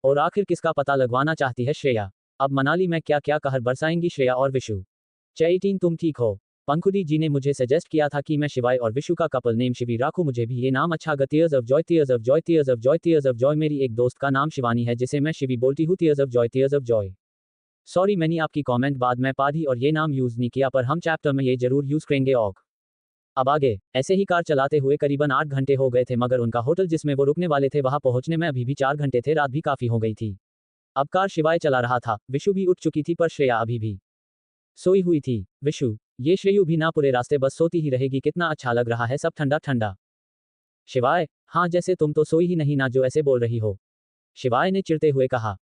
और आखिर किसका पता लगवाना चाहती है श्रेया? अब मनाली में क्या क्या कहर बरसाएंगी श्रेया और विशु? 18 तुम ठीक हो? पंखुदी जी ने मुझे सजेस्ट किया था कि मैं शिवाय और विशु का कपल नेम शिवी रखूं। मुझे भी ये नाम अच्छा लगा। Tears of joy, tears of joy, tears of joy, tears of Joy. मेरी एक दोस्त का नाम शिवानी है जिसे मैं शिवी बोलती हूँ। Tears of joy, tears of Joy. Sorry मैंने आपकी कमेंट बाद में पढ़ी और ये नाम यूज नहीं किया, पर हम चैप्टर में ये जरूर यूज करेंगे। ओक अब आगे। ऐसे ही कार चलाते हुए करीबन 8 घंटे हो गए थे, मगर उनका होटल जिसमें वो रुकने वाले थे वहां पहुंचने में अभी भी 4 घंटे थे। रात भी काफी हो गई थी। अब कार शिवाय चला रहा था। विशु भी उठ चुकी थी पर श्रेया अभी भी सोई हुई थी। विशु, ये श्रेयु भी ना पूरे रास्ते बस सोती ही रहेगी। कितना अच्छा लग रहा है सब ठंडा ठंडा। शिवाय, हाँ जैसे तुम तो सोई ही नहीं ना जो ऐसे बोल रही हो। शिवाय ने चिढ़ते हुए कहा।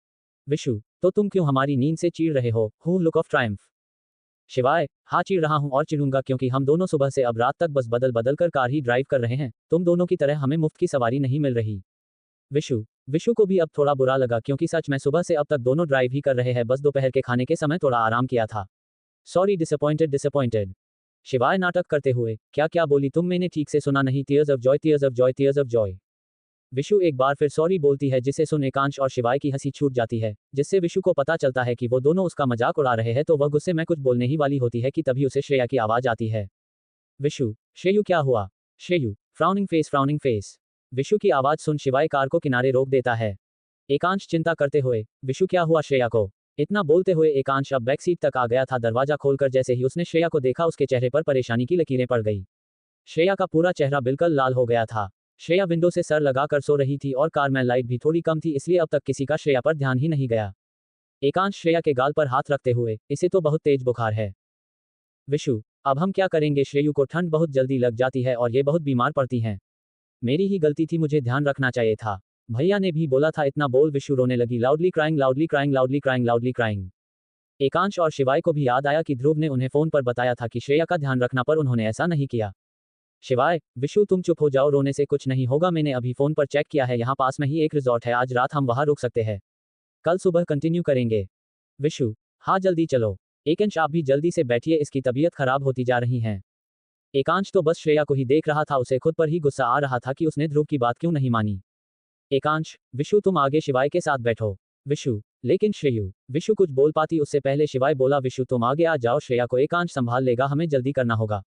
विशु, तो तुम क्यों हमारी नींद से चीड़ रहे हो? Look of Triumph. शिवाय, हाँ चिढ़ रहा हूं और चिढ़ूंगा क्योंकि हम दोनों सुबह से अब रात तक बस बदल बदल कर कार ही ड्राइव कर रहे हैं। तुम दोनों की तरह हमें मुफ्त की सवारी नहीं मिल रही। विशु को भी अब थोड़ा बुरा लगा क्योंकि सच में सुबह से अब तक दोनों ड्राइव ही कर रहे हैं, बस दोपहर के खाने के समय थोड़ा आराम किया था। Sorry, disappointed disappointed. शिवाय नाटक करते हुए, क्या क्या बोली तुम? मैंने ठीक से सुना नहीं। Tears of joy, tears of joy, tears of Joy. Vishu एक बार फिर सॉरी बोलती है जिसे सुन एकांश और शिवाय की हंसी छूट जाती है, जिससे विशु को पता चलता है कि वो दोनों उसका मजाक उड़ा रहे हैं। तो वह गुस्से में कुछ बोलने ही वाली होती है कि तभी उसे श्रेया की आवाज आती है। विशु, श्रेयु क्या हुआ? श्रेयु, frowning face, frowning face. Vishu की आवाज सुन शिवाय कार को किनारे रोक देता है। एकांश चिंता करते हुए, विशु क्या हुआ श्रेया को? इतना बोलते हुए एकांश अब बैक सीट तक आ गया था। दरवाजा खोलकर जैसे ही उसने श्रेया को देखा उसके चेहरे पर परेशानी की लकीरें पड़ गई। श्रेया का पूरा चेहरा बिल्कुल लाल हो गया था। श्रेया विंडो से सर लगाकर सो रही थी और कार में लाइट भी थोड़ी कम थी, इसलिए अब तक किसी का श्रेया पर ध्यान ही नहीं गया। एकांश श्रेया के गाल पर हाथ रखते हुए, इसे तो बहुत तेज बुखार है। विशु, अब हम क्या करेंगे? श्रेयु को ठंड बहुत जल्दी लग जाती है और ये बहुत बीमार पड़ती हैं। मेरी ही गलती थी, मुझे ध्यान रखना चाहिए था। भैया ने भी बोला था। इतना बोल विशु रोने लगी। Loudly crying, loudly crying, loudly crying, loudly crying. Ekansh और शिवाय को भी याद आया कि ध्रुव ने उन्हें फोन पर बताया था कि श्रेया का ध्यान रखना, पर उन्होंने ऐसा नहीं किया। शिवाय, विशु तुम चुप हो जाओ, रोने से कुछ नहीं होगा। मैंने अभी फोन पर चेक किया है, यहाँ पास में ही एक रिजॉर्ट है, आज रात हम वहां रुक सकते हैं। कल सुबह कंटिन्यू करेंगे। विशु, हाँ जल्दी चलो। एकांश आप भी जल्दी से बैठिए, इसकी तबीयत खराब होती जा रही है। एकांश तो बस श्रेया को ही देख रहा था, उसे खुद पर ही गुस्सा आ रहा था कि उसने ध्रुव की बात क्यों नहीं मानी। एकांश, विशु तुम आगे शिवाय के साथ बैठो। विशु, लेकिन श्रेयु। विशु कुछ बोल पाती उससे पहले शिवाय बोला, विशु तुम आगे आ जाओ, श्रेया को एकांश संभाल लेगा, हमें जल्दी करना होगा।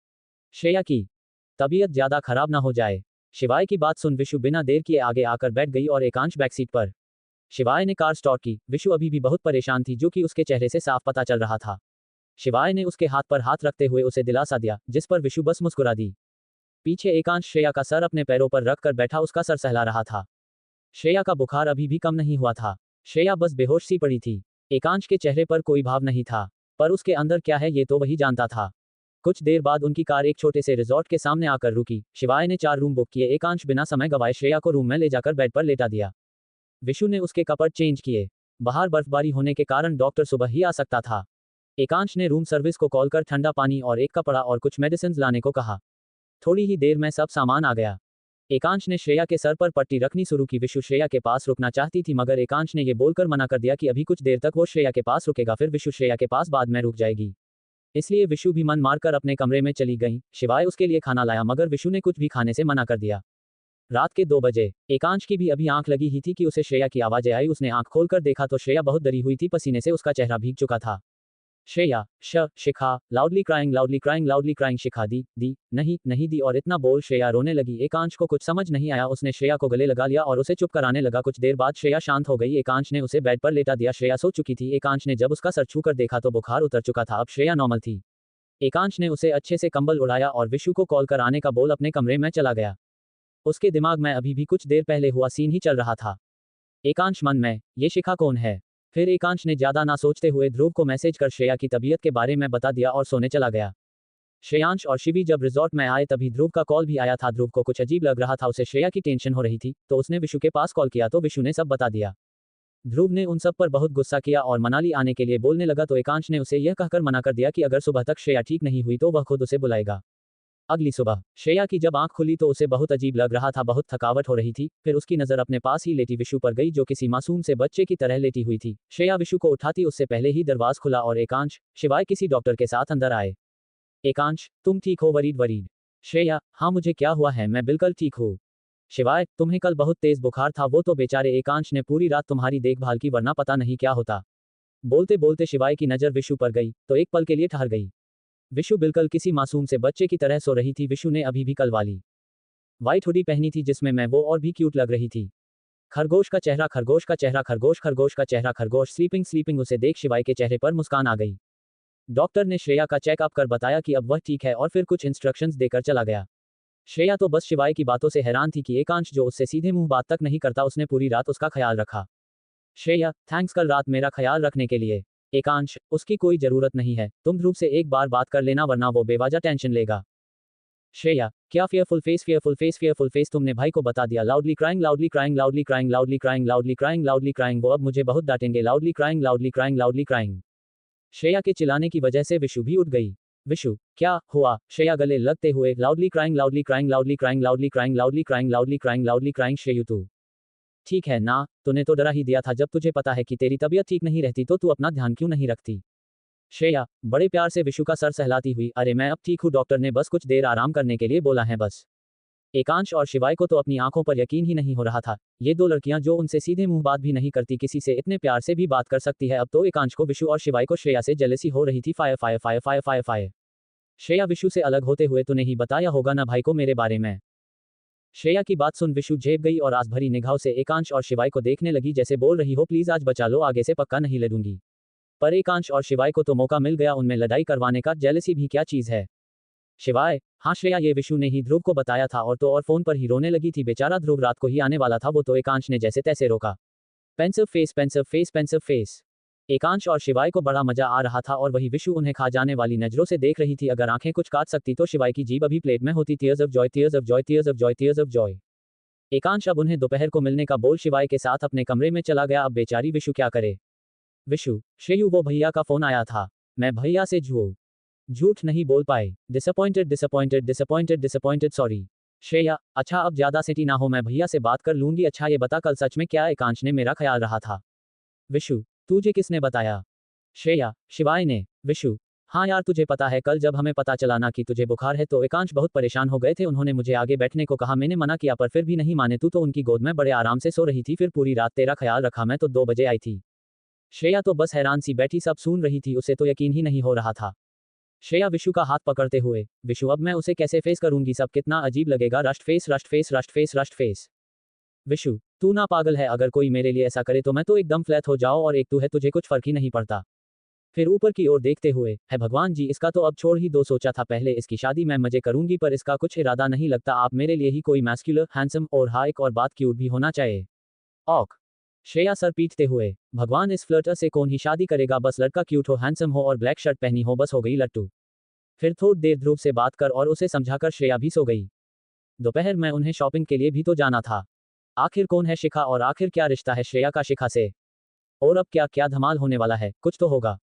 श्रेया की तबीयत ज्यादा खराब ना हो जाए। शिवाय की बात सुन विशु बिना देर किए आगे आकर बैठ गई और एकांश बैक सीट पर। शिवाय ने कार स्टार्ट की। विशु अभी भी बहुत परेशान थी, जो कि उसके चेहरे से साफ पता चल रहा था। शिवाय ने उसके हाथ पर हाथ रखते हुए उसे दिलासा दिया, जिस पर विशु बस मुस्कुरा दी। पीछे एकांश श्रेया का सर अपने पैरों पर रखकर बैठा उसका सर सहला रहा था। श्रेया का बुखार अभी भी कम नहीं हुआ था। श्रेया बस बेहोश सी पड़ी थी। एकांश के चेहरे पर कोई भाव नहीं था, पर उसके अंदर क्या है ये तो वही जानता था। कुछ देर बाद उनकी कार एक छोटे से रिजॉर्ट के सामने आकर रुकी। शिवाय ने 4 रूम बुक किए। एकांश बिना समय गवाए श्रेया को रूम में ले जाकर बेड पर लेटा दिया। विशु ने उसके कपड़े चेंज किए। बाहर बर्फबारी होने के कारण डॉक्टर सुबह ही आ सकता था। एकांश ने रूम सर्विस को कॉल कर ठंडा पानी और एक कपड़ा और कुछ मेडिसिन लाने को कहा। थोड़ी ही देर में सब सामान आ गया। एकांश ने श्रेया के सर पर पट्टी रखनी शुरू की। विशु श्रेया के पास रुकना चाहती थी, मगर एकांश ने यह बोलकर मना कर दिया कि अभी कुछ देर तक वो श्रेया के पास रुकेगा, फिर विशु श्रेया के पास बाद में रुक जाएगी। इसलिए विशु भी मन मारकर अपने कमरे में चली गई। शिवाय उसके लिए खाना लाया, मगर विशु ने कुछ भी खाने से मना कर दिया। रात के 2 बजे। एकांश की भी अभी आंख लगी ही थी कि उसे श्रेया की आवाजें आई। उसने आंख खोलकर देखा तो श्रेया बहुत डरी हुई थी, पसीने से उसका चेहरा भीग चुका था। Shreya, Shikha, loudly crying, loudly crying, loudly crying. Shikha दी, नहीं दी, और इतना बोल श्रेया रोने लगी। एकांश को कुछ समझ नहीं आया। उसने श्रेया को गले लगा लिया और उसे चुप कराने लगा। कुछ देर बाद श्रेया शांत हो गई। एकांश ने उसे बेड पर लेटा दिया। श्रेया सो चुकी थी। एकांश ने जब उसका सर छूकर देखा तो बुखार उतर चुका था। अब श्रेया नॉर्मल थी। एकांश ने उसे अच्छे से कंबल उड़ाया और विशु को कॉल कर आने का बोल अपने कमरे में चला गया। उसके दिमाग में अभी भी कुछ देर पहले हुआ सीन ही चल रहा था। एकांश मन में, ये शिखा कौन है? फिर एकांश ने ज्यादा ना सोचते हुए ध्रुव को मैसेज कर श्रेया की तबीयत के बारे में बता दिया और सोने चला गया। श्रेयांश और शिवी जब रिजॉर्ट में आए तभी ध्रुव का कॉल भी आया था। ध्रुव को कुछ अजीब लग रहा था, उसे श्रेया की टेंशन हो रही थी, तो उसने विशु के पास कॉल किया तो विशु ने सब बता दिया। ध्रुव ने उन सब पर बहुत गुस्सा किया और मनाली आने के लिए बोलने लगा, तो एकांश ने उसे यह कहकर मना कर दिया कि अगर सुबह तक श्रेया ठीक नहीं हुई तो वह खुद उसे बुलाएगा। अगली सुबह श्रेया की जब आंख खुली तो उसे बहुत अजीब लग रहा था, बहुत थकावट हो रही थी। फिर उसकी नजर अपने पास ही लेटी विशु पर गई, जो किसी मासूम से बच्चे की तरह लेटी हुई थी। श्रेया विशु को उठाती उससे पहले ही दरवाजा खुला और एकांश, शिवाय किसी डॉक्टर के साथ अंदर आए। एकांश, तुम ठीक हो? Worried worried. श्रेया, हाँ मुझे क्या हुआ है, मैं बिल्कुल ठीक हूँ। शिवाय, तुम्हें कल बहुत तेज बुखार था। वो तो बेचारे एकांश ने पूरी रात तुम्हारी देखभाल की, वरना पता नहीं क्या होता। बोलते बोलते शिवाय की नजर विशु पर गई तो एक पल के लिए ठहर गई। विशु बिल्कुल किसी मासूम से बच्चे की तरह सो रही थी। विशु ने अभी भी कल वाली व्हाइट हुडी पहनी थी जिसमें मैं वो और भी क्यूट लग रही थी। खरगोश का चेहरा, खरगोश का चेहरा, खरगोश, खरगोश का चेहरा, खरगोश, स्लीपिंग स्लीपिंग। उसे देख शिवाय के चेहरे पर मुस्कान आ गई। डॉक्टर ने श्रेया का चेकअप कर बताया कि अब वह ठीक है और फिर कुछ इंस्ट्रक्शंस देकर चला गया। श्रेया तो बस शिवाय की बातों से हैरान थी कि एकांश जो उससे सीधे मुंह बात तक नहीं करता, उसने पूरी रात उसका ख्याल रखा। श्रेया, थैंक्स कल रात मेरा ख्याल रखने के लिए। एकांश, उसकी कोई जरूरत नहीं है, तुम ध्रुव से एक बार बात कर लेना वरना वो बेवजह टेंशन लेगा। श्रेया, क्या fearful face, fearful face, fearful face, तुमने भाई को बता दिया। Loudly crying, loudly crying, loudly crying, loudly crying, loudly crying, loudly crying, वो अब मुझे बहुत डांटेंगे। Loudly crying, loudly crying, loudly crying. Shreya के चिल्लाने की वजह से विशु भी उठ गई। विशु, क्या हुआ? श्रेया गले लगते हुए, loudly crying, loudly crying, loudly crying, loudly crying, loudly crying, loudly crying, loudly crying. Shreyu, तू ठीक है ना? तूने तो डरा ही दिया था। जब तुझे पता है कि तेरी तबीयत ठीक नहीं रहती तो तू अपना ध्यान क्यों नहीं रखती? श्रेया बड़े प्यार से विशु का सर सहलाती हुई, अरे मैं अब ठीक हूँ, डॉक्टर ने बस कुछ देर आराम करने के लिए बोला है बस। एकांश और शिवाय को तो अपनी आंखों पर यकीन ही नहीं हो रहा था। ये दो लड़कियां जो उनसे सीधे मुंह बात भी नहीं करती, किसी से इतने प्यार से भी बात कर सकती है। अब तो एकांश को विशु और शिवाय को श्रेया से जेलसी हो रही थी। Fire fire fire fire fire fire. Shreya Vishu से अलग होते हुए, तूने ही बताया होगा ना भाई को मेरे बारे में। श्रेया की बात सुन विशु झेप गई और आस भरी निगाहों से एकांश और शिवाय को देखने लगी, जैसे बोल रही हो प्लीज आज बचा लो, आगे से पक्का नहीं लड़ूंगी। पर एकांश और शिवाय को तो मौका मिल गया उनमें लड़ाई करवाने का। जेलसी भी क्या चीज है? शिवाय, हाँ श्रेया, ये विशु ने ही ध्रुव को बताया था और तो और फोन पर ही रोने लगी थी। बेचारा ध्रुव रात को ही आने वाला था, वो तो एकांश ने जैसे तैसे रोका। Pensive face, pensive face, pensive face. Ekansh और शिवाय को बड़ा मजा आ रहा था और वही विशु उन्हें खा जाने वाली नजरों से देख रही थी। अगर आंखें कुछ काट सकती तो शिवाय की जीभ अभी प्लेट में होती। Tears of joy, tears of joy, tears of joy, tears of joy. Ekansh अब उन्हें दोपहर को मिलने का बोल शिवाय के साथ अपने कमरे में चला गया। अब बेचारी विशु क्या करे? विशु, श्रेयू वो भैया का फोन आया था, मैं भैया से झूठ नहीं बोल पाए। Disappointed, disappointed, disappointed, disappointed, sorry. Shreya, अच्छा अब ज्यादा सिटी ना हो, मैं भैया से बात कर लूंगी। अच्छा ये बता कल सच में क्या एकांश ने मेरा ख्याल रहा था? विशु, तुझे किसने बताया? श्रेया, शिवाय ने। विशु, हाँ यार तुझे पता है कल जब हमें पता चला ना कि तुझे बुखार है तो एकांश बहुत परेशान हो गए थे। उन्होंने मुझे आगे बैठने को कहा, मैंने मना किया पर फिर भी नहीं माने। तू तो उनकी गोद में बड़े आराम से सो रही थी, फिर पूरी रात तेरा ख्याल रखा। मैं तो 2 बजे आई थी। श्रेया तो बस हैरान सी बैठी सब सुन रही थी, उसे तो यकीन ही नहीं हो रहा था। श्रेया विशु का हाथ पकड़ते हुए, विशु अब मैं उसे कैसे फेस करूंगी? सब कितना अजीब लगेगा। Rust face, rust face, rust face, rust face. Vishu, तू ना पागल है? अगर कोई मेरे लिए ऐसा करे तो मैं तो एकदम फ्लैट हो जाऊं, और एक तू है, तुझे कुछ फर्क ही नहीं पड़ता। फिर ऊपर की ओर देखते हुए, है भगवान जी इसका तो अब छोड़ ही दो। सोचा था पहले इसकी शादी मैं मजे करूंगी पर इसका कुछ इरादा नहीं लगता। आप मेरे लिए ही कोई मैस्कुलर, हैंडसम और हाँ एक और बात, क्यूट भी होना चाहिए। ऑक। श्रेया सर पीटते हुए, भगवान इस फ्लर्टर से कौन ही शादी करेगा? बस लड़का क्यूट हो, हैंडसम हो और ब्लैक शर्ट पहनी हो, बस हो गई लट्टू। फिर थोड़ी देर ध्रुव से बात कर और उसे समझाकर श्रेया भी सो गई। दोपहर में उन्हें शॉपिंग के लिए भी तो जाना था। आखिर कौन है शिखा और आखिर क्या रिश्ता है श्रेया का शिखा से? और अब क्या क्या धमाल होने वाला है? कुछ तो होगा।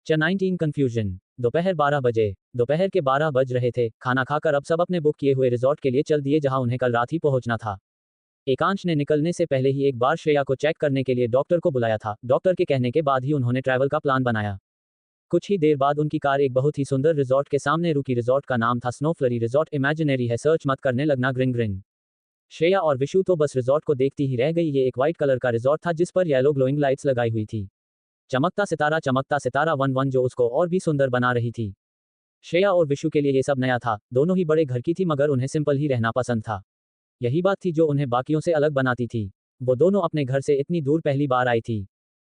19 कंफ्यूजन। दोपहर 12 बजे। दोपहर के 12 बज रहे थे। खाना खाकर अब सब अपने बुक किए हुए रिजॉर्ट के लिए चल दिए जहां उन्हें कल रात ही पहुंचना था। एकांश ने निकलने से पहले ही एक बार श्रेया को चेक करने के लिए डॉक्टर को बुलाया था। डॉक्टर के कहने के बाद ही उन्होंने ट्रैवल का प्लान बनाया। कुछ ही देर बाद उनकी कार एक बहुत ही सुंदर रिजॉर्ट के सामने रुकी। रिजॉर्ट का नाम था स्नो फ्लरी रिजॉर्ट। इमेजिनरी है, सर्च मत करने लगना, ग्रिन ग्रिन। श्रेया और विशु तो बस रिजॉर्ट को देखती ही रह गई। ये एक व्हाइट कलर का रिजॉर्ट था जिस पर येलो ग्लोइंग लाइट्स लगाई हुई थी। चमकता सितारा 1-1 जो उसको और भी सुंदर बना रही थी। श्रेया और विशु के लिए ये सब नया था। दोनों ही बड़े घर की थी मगर उन्हें सिंपल ही रहना पसंद था। यही बात थी जो उन्हें बाकियों से अलग बनाती थी। वो दोनों अपने घर से इतनी दूर पहली बार आई थी।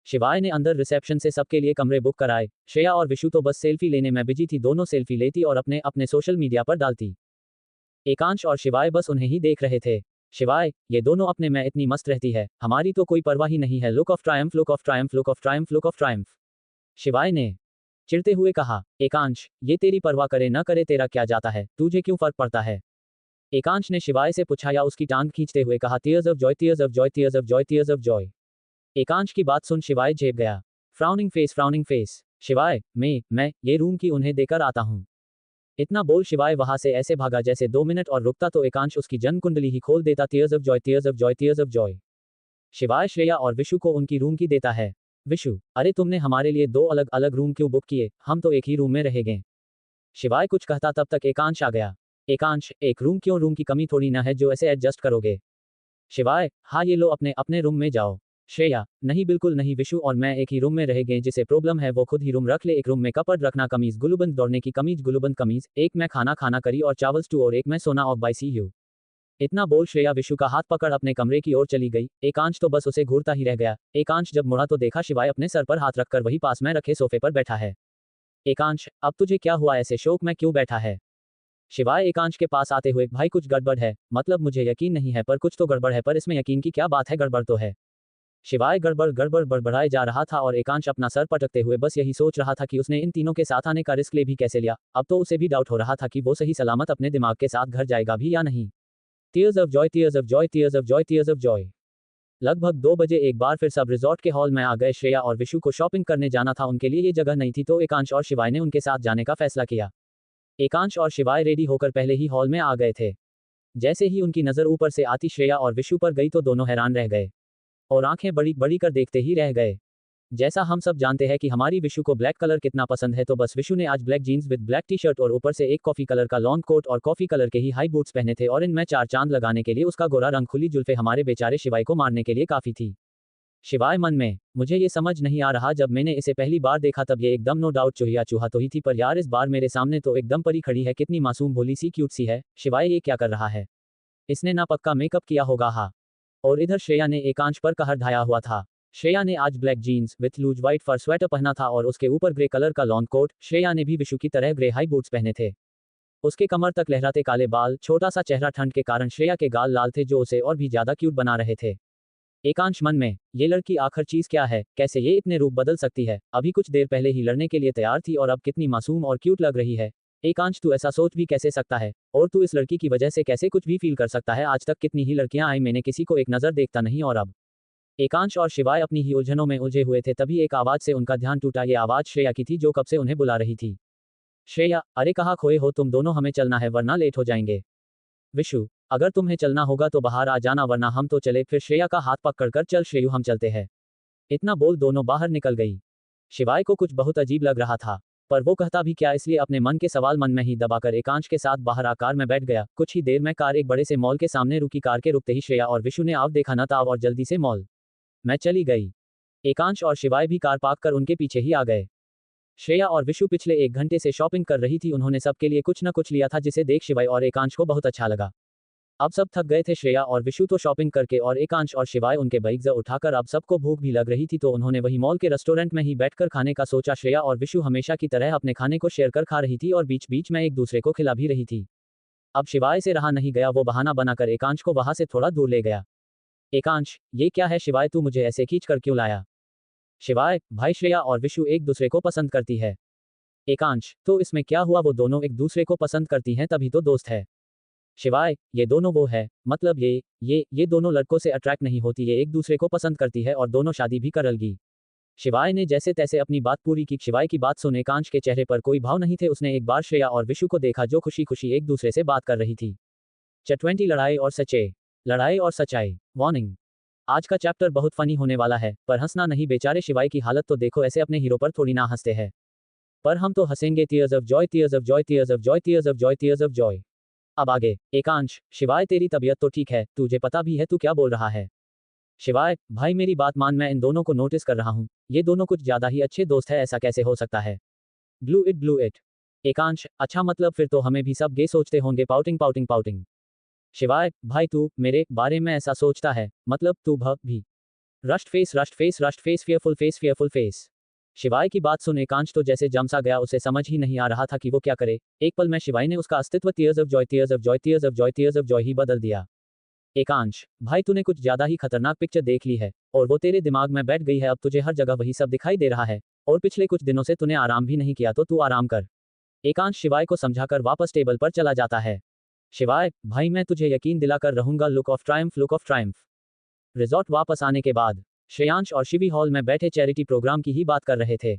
शिवाय ने अंदर रिसेप्शन से सबके लिए कमरे बुक कराए। श्रेया और विशु तो बस सेल्फी लेने में बिजी थी। दोनों सेल्फी लेती और अपने अपने सोशल मीडिया पर डालती। एकांश और शिवाय बस उन्हें ही देख रहे थे। शिवाय, ये दोनों अपने में इतनी मस्त रहती है, हमारी तो कोई परवाह ही नहीं है। Look of Triumph, look of Triumph, look of Triumph, look of Triumph. शिवाय ने चिढ़ते हुए कहा, एकांश ये तेरी परवाह करे न करे तेरा क्या जाता है, तुझे क्यों फर्क पड़ता है? एकांश ने शिवाय से पूछा या उसकी टांग खींचते हुए कहा, tears of joy, tears of joy, tears of joy, tears of joy. Ekansh की बात सुन शिवाय झेप गया। Frowning face, frowning face. Shivay, मैं ये रूम की उन्हें देकर आता हूँ। इतना बोल शिवाय वहां से ऐसे भागा जैसे 2 मिनट और रुकता तो एकांश उसकी जन्म कुंडली ही खोल देता। Tears of joy, tears of joy, tears of Joy. शिवाय श्रेया और विशु को उनकी रूम की देता है। विशु, अरे तुमने हमारे लिए 2 अलग अलग रूम क्यों बुक किए? हम तो एक ही रूम में रहेंगे। शिवाय कुछ कहता तब तक एकांश आ गया। एकांश, एक रूम क्यों? रूम की कमी थोड़ी ना है जो ऐसे एडजस्ट करोगे। शिवाय, हाँ ये लो अपने अपने रूम में जाओ। श्रेया, नहीं बिल्कुल नहीं विशु और मैं एक ही रूम में रहेंगे, जिसे प्रॉब्लम है वो खुद ही रूम रख ले। एक रूम में कपड़ रखना, कमीज गुलूबंद, दौड़ने की कमीज गुलूबंद कमीज, एक मैं खाना खाना करी और चावल स्टू और एक मैं सोना ऑफ बाई सी यू। इतना बोल श्रेया विशु का हाथ पकड़ अपने कमरे की ओर चली गई। एकांश तो बस उसे घूरता ही रह गया। एकांश जब मुड़ा तो देखा शिवाय अपने सर पर हाथ रखकर वही पास में रखे सोफे पर बैठा है। एकांश, अब तुझे क्या हुआ? ऐसे शोक में क्यों बैठा है? शिवाय एकांश के पास आते हुए, भाई कुछ गड़बड़ है, मतलब मुझे यकीन नहीं है पर कुछ तो गड़बड़ है, पर इसमें यकीन की क्या बात है, गड़बड़ तो है। शिवाय गड़बड़ गड़बड़ बड़बड़ाए जा रहा था और एकांश अपना सर पटकते हुए बस यही सोच रहा था कि उसने इन तीनों के साथ आने का रिस्क ले भी कैसे लिया। अब तो उसे भी डाउट हो रहा था कि वो सही सलामत अपने दिमाग के साथ घर जाएगा भी या नहीं। Tears of joy, tears of joy, tears of joy, tears of Joy. लगभग 2 बजे एक बार फिर सब रिजॉर्ट के हॉल में आ गए। श्रेया और विशु को शॉपिंग करने जाना था, उनके लिए ये जगह नहीं थी, तो एकांश और शिवाय ने उनके साथ जाने का फैसला किया। एकांश और शिवाय रेडी होकर पहले ही हॉल में आ गए थे। जैसे ही उनकी नजर ऊपर से आती श्रेया और विशु पर गई तो दोनों हैरान रह गए और आंखें बड़ी बड़ी कर देखते ही रह गए। जैसा हम सब जानते हैं कि हमारी विशु को ब्लैक कलर कितना पसंद है, तो बस विशु ने आज black jeans with black T shirt और ऊपर से एक कॉफी कलर का लॉन्ग कोट और कॉफी कलर के ही हाई बूट्स पहने थे, और इनमें 4 चांद लगाने के लिए उसका गोरा रंग खुली जुल्फे हमारे बेचारे शिवाय को मारने के लिए काफी थी। शिवाय मन में, मुझे ये समझ नहीं आ रहा, जब मैंने इसे पहली बार देखा तब ये एकदम नो डाउट चूहिया चूहा तो ही थी, पर यार इस बार मेरे सामने तो एकदम परी खड़ी है, कितनी मासूम भोली सी क्यूट सी है। शिवाय ये क्या कर रहा है? इसने ना पक्का मेकअप किया होगा। हा। और इधर श्रेया ने एकांश पर कहर ढाया हुआ था। श्रेया ने आज black jeans with loose white fur sweater पहना था और उसके ऊपर ग्रे कलर का लॉन्ग कोट। श्रेया ने भी विशु की तरह ग्रे हाई बूट्स पहने थे। उसके कमर तक लहराते काले बाल, छोटा सा चेहरा, ठंड के कारण श्रेया के गाल लाल थे जो उसे और भी ज्यादा क्यूट बना रहे थे। एकांश मन में, ये लड़की आखिर चीज क्या है, कैसे ये इतने रूप बदल सकती है? अभी कुछ देर पहले ही लड़ने के लिए तैयार थी और अब कितनी मासूम और क्यूट लग रही है। एकांश, तू ऐसा सोच भी कैसे सकता है? और तू इस लड़की की वजह से कैसे कुछ भी फील कर सकता है? आज तक कितनी ही लड़कियां आई, मैंने किसी को एक नजर देखता नहीं, और अब। एकांश और शिवाय अपनी ही उलझनों में उलझे हुए थे, तभी एक आवाज से उनका ध्यान टूटा। ये आवाज श्रेया की थी जो कब से उन्हें बुला रही थी। श्रेया, अरे कहाँ खोए हो तुम दोनों? हमें चलना है वरना लेट हो जाएंगे। विशु, अगर तुम्हें चलना होगा तो बाहर आ जाना वरना हम तो चले। फिर श्रेया का हाथ पकड़कर, चल श्रेयू हम चलते हैं। इतना बोल दोनों बाहर निकल गई। शिवाय को कुछ बहुत अजीब लग रहा था, पर वो कहता भी क्या, इसलिए अपने मन के सवाल मन में ही दबाकर एकांश के साथ बाहर आ कार में बैठ गया। कुछ ही देर में कार एक बड़े से मॉल के सामने रुकी। कार के रुकते ही श्रेया और विशु ने आव देखा न ताव और जल्दी से मॉल में चली गई। एकांश और शिवाय भी कार पार्क कर उनके पीछे ही आ गए। श्रेया और विशु पिछले 1 घंटे से शॉपिंग कर रही थी, उन्होंने सबके लिए कुछ न कुछ लिया था जिसे देख शिवाय और एकांश को बहुत अच्छा लगा। अब सब थक गए थे, श्रेया और विशु तो शॉपिंग करके, और एकांश और शिवाय उनके बैग्स उठाकर। अब सबको भूख भी लग रही थी तो उन्होंने वही मॉल के रेस्टोरेंट में ही बैठकर खाने का सोचा। श्रेया और विशु हमेशा की तरह अपने खाने को शेयर कर खा रही थी और बीच बीच में एक दूसरे को खिला भी रही थी। अब शिवाय से रहा नहीं गया, वो बहाना बनाकर एकांश को वहां से थोड़ा दूर ले गया। एकांश, ये क्या है शिवाय, तू मुझे ऐसे खींच कर क्यों लाया? शिवाय, भाई श्रेया और विशु एक दूसरे को पसंद करती है। एकांश, तो इसमें क्या हुआ, वो दोनों एक दूसरे को पसंद करती हैं तभी तो दोस्त है। शिवाय, ये दोनों वो है, मतलब ये दोनों लड़कों से अट्रैक्ट नहीं होती, ये एक दूसरे को पसंद करती है और दोनों शादी भी कर लेगी। शिवाय ने जैसे तैसे अपनी बात पूरी की। शिवाय की बात सुन एकांश के चेहरे पर कोई भाव नहीं थे। उसने एक बार श्रेया और विशु को देखा जो खुशी खुशी एक दूसरे से बात कर रही थी। चट20 लड़ाई और सच्चाई, लड़ाई और सच्चाई। वार्निंग, आज का चैप्टर बहुत फनी होने वाला है, पर हंसना नहीं। बेचारे शिवाय की हालत तो देखो, ऐसे अपने हीरो पर थोड़ी ना हंसते हैं, पर हम तो हंसेंगे। Tears of joy, tears of joy, tears of joy, tears of joy, tears of joy. अब आगे। एकांश, शिवाय तेरी तबीयत तो ठीक है, तुझे पता भी है तू क्या बोल रहा है? शिवाय, भाई मेरी बात मान, मैं इन दोनों को नोटिस कर रहा हूँ, ये दोनों कुछ ज्यादा ही अच्छे दोस्त है, ऐसा कैसे हो सकता है? Blew it, blew it. Ekansh, अच्छा मतलब फिर तो हमें भी सब गे सोचते होंगे। Pouting pouting pouting. शिवाय, भाई तू मेरे बारे में ऐसा सोचता है, मतलब तू भी। Rust face, rust face, rust face, fearful face, fearful face. शिवाय की बात सुन एकांश तो जैसे जम सा गया, उसे समझ ही नहीं आ रहा था कि वो क्या करे। एक पल में शिवाय ने उसका अस्तित्व tears of joy, tears of joy, tears of joy, tears of joy he बदल दिया। एकांश, भाई तूने कुछ ज्यादा ही खतरनाक पिक्चर देख ली है और वो तेरे दिमाग में बैठ गई है। अब तुझे हर जगह वही सब दिखाई दे रहा है और पिछले कुछ दिनों से तूने आराम भी नहीं किया, तो तू आराम कर। एकांश शिवाय को समझाकर वापस टेबल पर चला जाता है। शिवाय, भाई मैं तुझे यकीन दिलाकर रहूंगा। Look of Triumph, look of Triumph. Resort वापस आने के बाद श्रेयांश और शिवी हॉल में बैठे चैरिटी प्रोग्राम की ही बात कर रहे थे।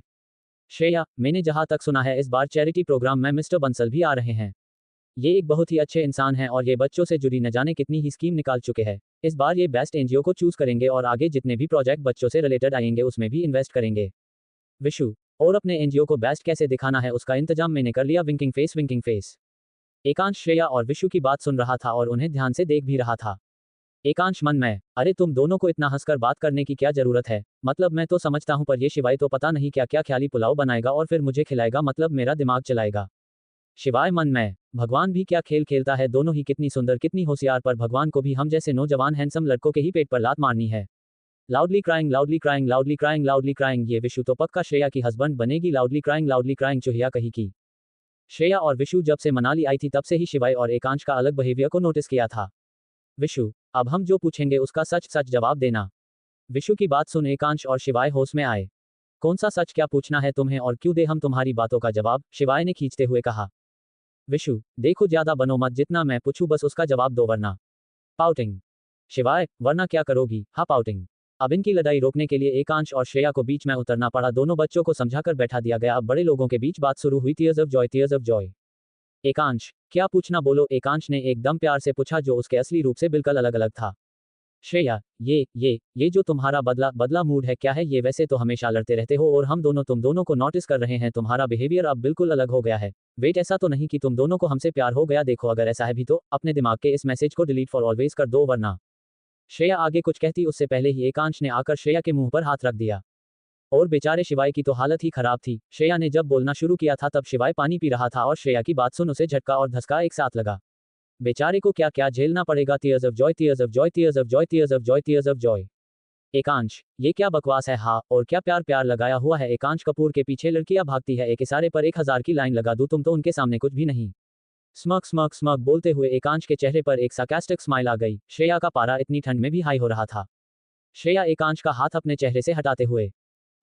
श्रेया, मैंने जहां तक सुना है इस बार चैरिटी प्रोग्राम में मिस्टर बंसल भी आ रहे हैं। ये एक बहुत ही अच्छे इंसान हैं और ये बच्चों से जुड़ी न जाने कितनी ही स्कीम निकाल चुके हैं। इस बार ये बेस्ट एनजीओ को चूज करेंगे और आगे जितने भी प्रोजेक्ट बच्चों से रिलेटेड आएंगे उसमें भी इन्वेस्ट करेंगे। विशु, और अपने एनजीओ को बेस्ट कैसे दिखाना है उसका इंतजाम मैंने कर लिया। Winking face, winking face. Ekansh Shreya और विशु की बात सुन रहा था और उन्हें ध्यान से देख भी रहा था। एकांश मन में, अरे तुम दोनों को इतना हंसकर बात करने की क्या जरूरत है, मतलब मैं तो समझता हूं पर ये शिवाय तो पता नहीं क्या क्या ख्याली पुलाव बनाएगा और फिर मुझे खिलाएगा, मतलब मेरा दिमाग चलाएगा। शिवाय मन में, भगवान भी क्या खेल खेलता है, दोनों ही कितनी सुंदर कितनी होशियार, पर भगवान को भी हम जैसे नौजवान हैंडसम लड़कों के ही पेट पर लात मारनी है। Loudly crying loudly crying loudly crying loudly crying, ये विशु तो पक्का श्रेया की हस्बैंड बनेगी। लाउडली क्राइंग चुहिया कही की। श्रेया और विशु जब से मनाली आई थी तब से ही शिवाय और एकांश का अलग बिहेवियर को नोटिस किया था। विशु, अब हम जो पूछेंगे उसका सच सच जवाब देना। विशु की बात सुन एकांश और शिवाय होश में आए। कौन सा सच, क्या पूछना है तुम्हें और क्यों दे हम तुम्हारी बातों का जवाब, शिवाय ने खींचते हुए कहा। विशु, देखो ज्यादा बनो मत, जितना मैं पूछूं बस उसका जवाब दो वरना। पाउटिंग। शिवाय, वरना क्या करोगी, हाँ पाउटिंग। अब इनकी लड़ाई रोकने के लिए एकांश और श्रेया को बीच में उतरना पड़ा, दोनों बच्चों को समझाकर बैठा दिया गया। अब बड़े लोगों के बीच बात शुरू हुई। Tears of joy, tears of joy. Ekansh, क्या पूछना बोलो, एकांश ने एकदम प्यार से पूछा जो उसके असली रूप से बिल्कुल अलग अलग था। श्रेया, ये जो तुम्हारा बदला मूड है क्या है ये, वैसे तो हमेशा लड़ते रहते हो और तुम दोनों को नोटिस कर रहे हैं, तुम्हारा बिहेवियर अब बिल्कुल अलग हो गया है। वेट, ऐसा तो नहीं कि तुम दोनों को हमसे प्यार हो गया, देखो अगर ऐसा है भी तो अपने दिमाग के इस मैसेज को डिलीट फॉर ऑलवेज कर दो वरना। श्रेया आगे कुछ कहती उससे पहले ही एकांश ने आकर श्रेया के मुंह पर हाथ रख दिया। और बेचारे शिवाय की तो हालत ही खराब थी। श्रेया ने जब बोलना शुरू किया था तब शिवाय पानी पी रहा था और श्रेया की बात सुन उसे झटका और धसका एक साथ लगा। बेचारे को क्या क्या झेलना पड़ेगा। Tears of joy, tears of joy, tears of joy, tears of joy, tears of joy. Ekansh, ये क्या बकवास है, हाँ और क्या प्यार प्यार लगाया हुआ है। एकांश कपूर के पीछे लड़कियां भागती है, एक इशारे पर 1000 की लाइन लगा दूं तुम तो उनके सामने कुछ भी नहीं। स्मक स्मक स्मक बोलते हुए एकांश के चेहरे पर एक सार्कास्टिक स्माइल आ गई। श्रेया का पारा इतनी ठंड में भी हाई हो रहा था। श्रेया एकांश का हाथ अपने चेहरे से हटाते हुए,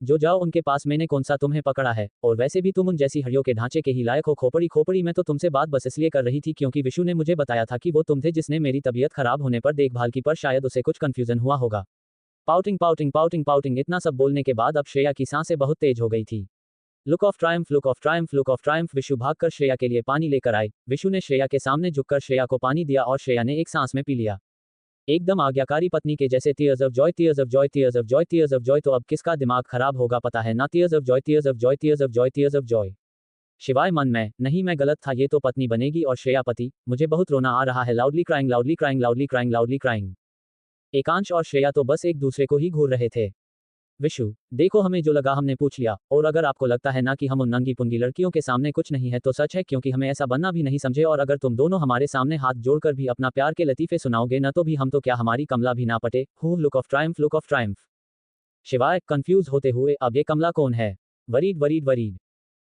जो जाओ उनके पास, मैंने कौन सा तुम्हें पकड़ा है, और वैसे भी तुम उन जैसी हड़ियों के ढांचे के ही लायक हो। खोपड़ी खोपड़ी, मैं तो तुमसे बात बस इसलिए कर रही थी क्योंकि विशु ने मुझे बताया था कि वो तुम थे जिसने मेरी तबीयत खराब होने पर देखभाल की, पर शायद उसे कुछ कंफ्यूजन हुआ होगा। पाउटिंग पाउटिंग पाउटिंग पाउटिंग, इतना सब बोलने के बाद अब श्रेया की सांसें बहुत तेज हो गई थी। Look of Triumph, look of Triumph, look of Triumph. Vishu भागकर श्रेया के लिए पानी लेकर आए। विशु ने श्रेया के सामने झुककर श्रेया को पानी दिया और श्रेया ने एक सांस में पी लिया, एकदम आज्ञाकारी पत्नी के जैसे। Tears of joy, tears of joy, tears of joy, tears of Joy. तो अब किसका दिमाग खराब होगा पता है ना। Tears of joy, tears of joy, tears of joy, tears of Joy. शिवाय मन में, नहीं मैं गलत था, ये तो पत्नी बनेगी और श्रेया पति, मुझे बहुत रोना आ रहा है। Loudly crying loudly crying loudly crying loudly crying. Ekansh और श्रेया तो बस एक दूसरे को ही घूर रहे थे। विशु, देखो हमें जो लगा हमने पूछ लिया, और अगर आपको लगता है ना कि हम उन नंगी पुंगी लड़कियों के सामने कुछ नहीं है तो सच है, क्योंकि हमें ऐसा बनना भी नहीं समझे। और अगर तुम दोनों हमारे सामने हाथ जोड़कर भी अपना प्यार के लतीफे सुनाओगे न तो भी हम तो क्या हमारी कमला भी ना पटे। Who, look of Triumph, look of Triumph. शिवाय कंफ्यूज होते हुए, अब ये कमला कौन है। Worried worried worried.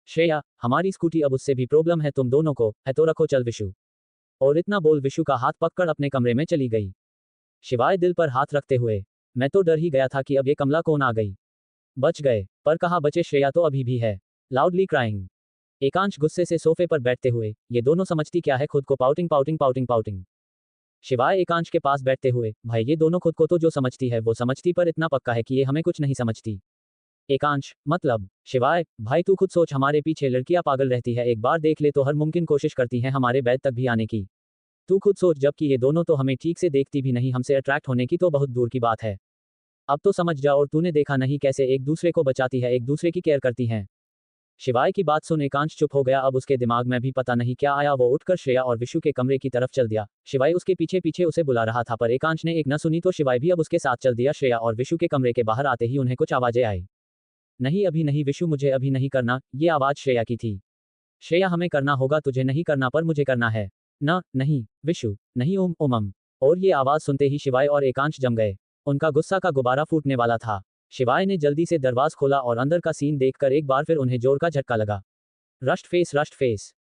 श्रेया, हमारी स्कूटी अब उससे भी प्रॉब्लम है तुम दोनों को, है तो रखो चल विशु। और इतना बोल विशु का हाथ पकड़ अपने कमरे में चली गई। शिवाय दिल पर हाथ रखते हुए, मैं तो डर ही गया था कि अब ये कमला कौन आ गई। बच गए, पर कहाँ बचे, श्रेया तो अभी भी है। Loudly crying. एकांश गुस्से से सोफे पर बैठते हुए, ये दोनों समझती क्या है खुद को। Pouting pouting pouting pouting. शिवाय एकांश के पास बैठते हुए, भाई ये दोनों खुद को तो जो समझती है वो समझती, पर इतना पक्का है कि ये हमें कुछ नहीं समझती। एकांश, मतलब। शिवाय, भाई तू खुद सोच, हमारे पीछे लड़कियां पागल रहती है, एक बार देख ले तो हर मुमकिन कोशिश करती हैं हमारे बेड तक भी आने की। तू खुद सोच, जबकि ये दोनों तो हमें ठीक से देखती भी नहीं, हमसे अट्रैक्ट होने की तो बहुत दूर की बात है। अब तो समझ जा, और तूने देखा नहीं कैसे एक दूसरे को बचाती है, एक दूसरे की केयर करती हैं। शिवाय की बात सुन एकांश चुप हो गया। अब उसके दिमाग में भी पता नहीं क्या आया, वो उठकर श्रेया और विशु के कमरे की तरफ चल दिया। शिवाय उसके पीछे पीछे उसे बुला रहा था, पर एकांश ने एक न सुनी तो शिवाय भी अब उसके साथ चल दिया। श्रेया और विशु के कमरे के बाहर आते ही उन्हें कुछ आवाजें आई। नहीं अभी नहीं विशु, मुझे अभी नहीं करना। ये आवाज श्रेया की थी। श्रेया, हमें करना होगा, तुझे नहीं करना पर मुझे करना है ना। नहीं विशु, नहीं ओम ओमम। और ये आवाज सुनते ही शिवाय और एकांश जम गए। उनका गुस्सा का गुब्बारा फूटने वाला था। शिवाय ने जल्दी से दरवाजा खोला और अंदर का सीन देखकर एक बार फिर उन्हें जोर का झटका लगा। Rushed face, rushed face.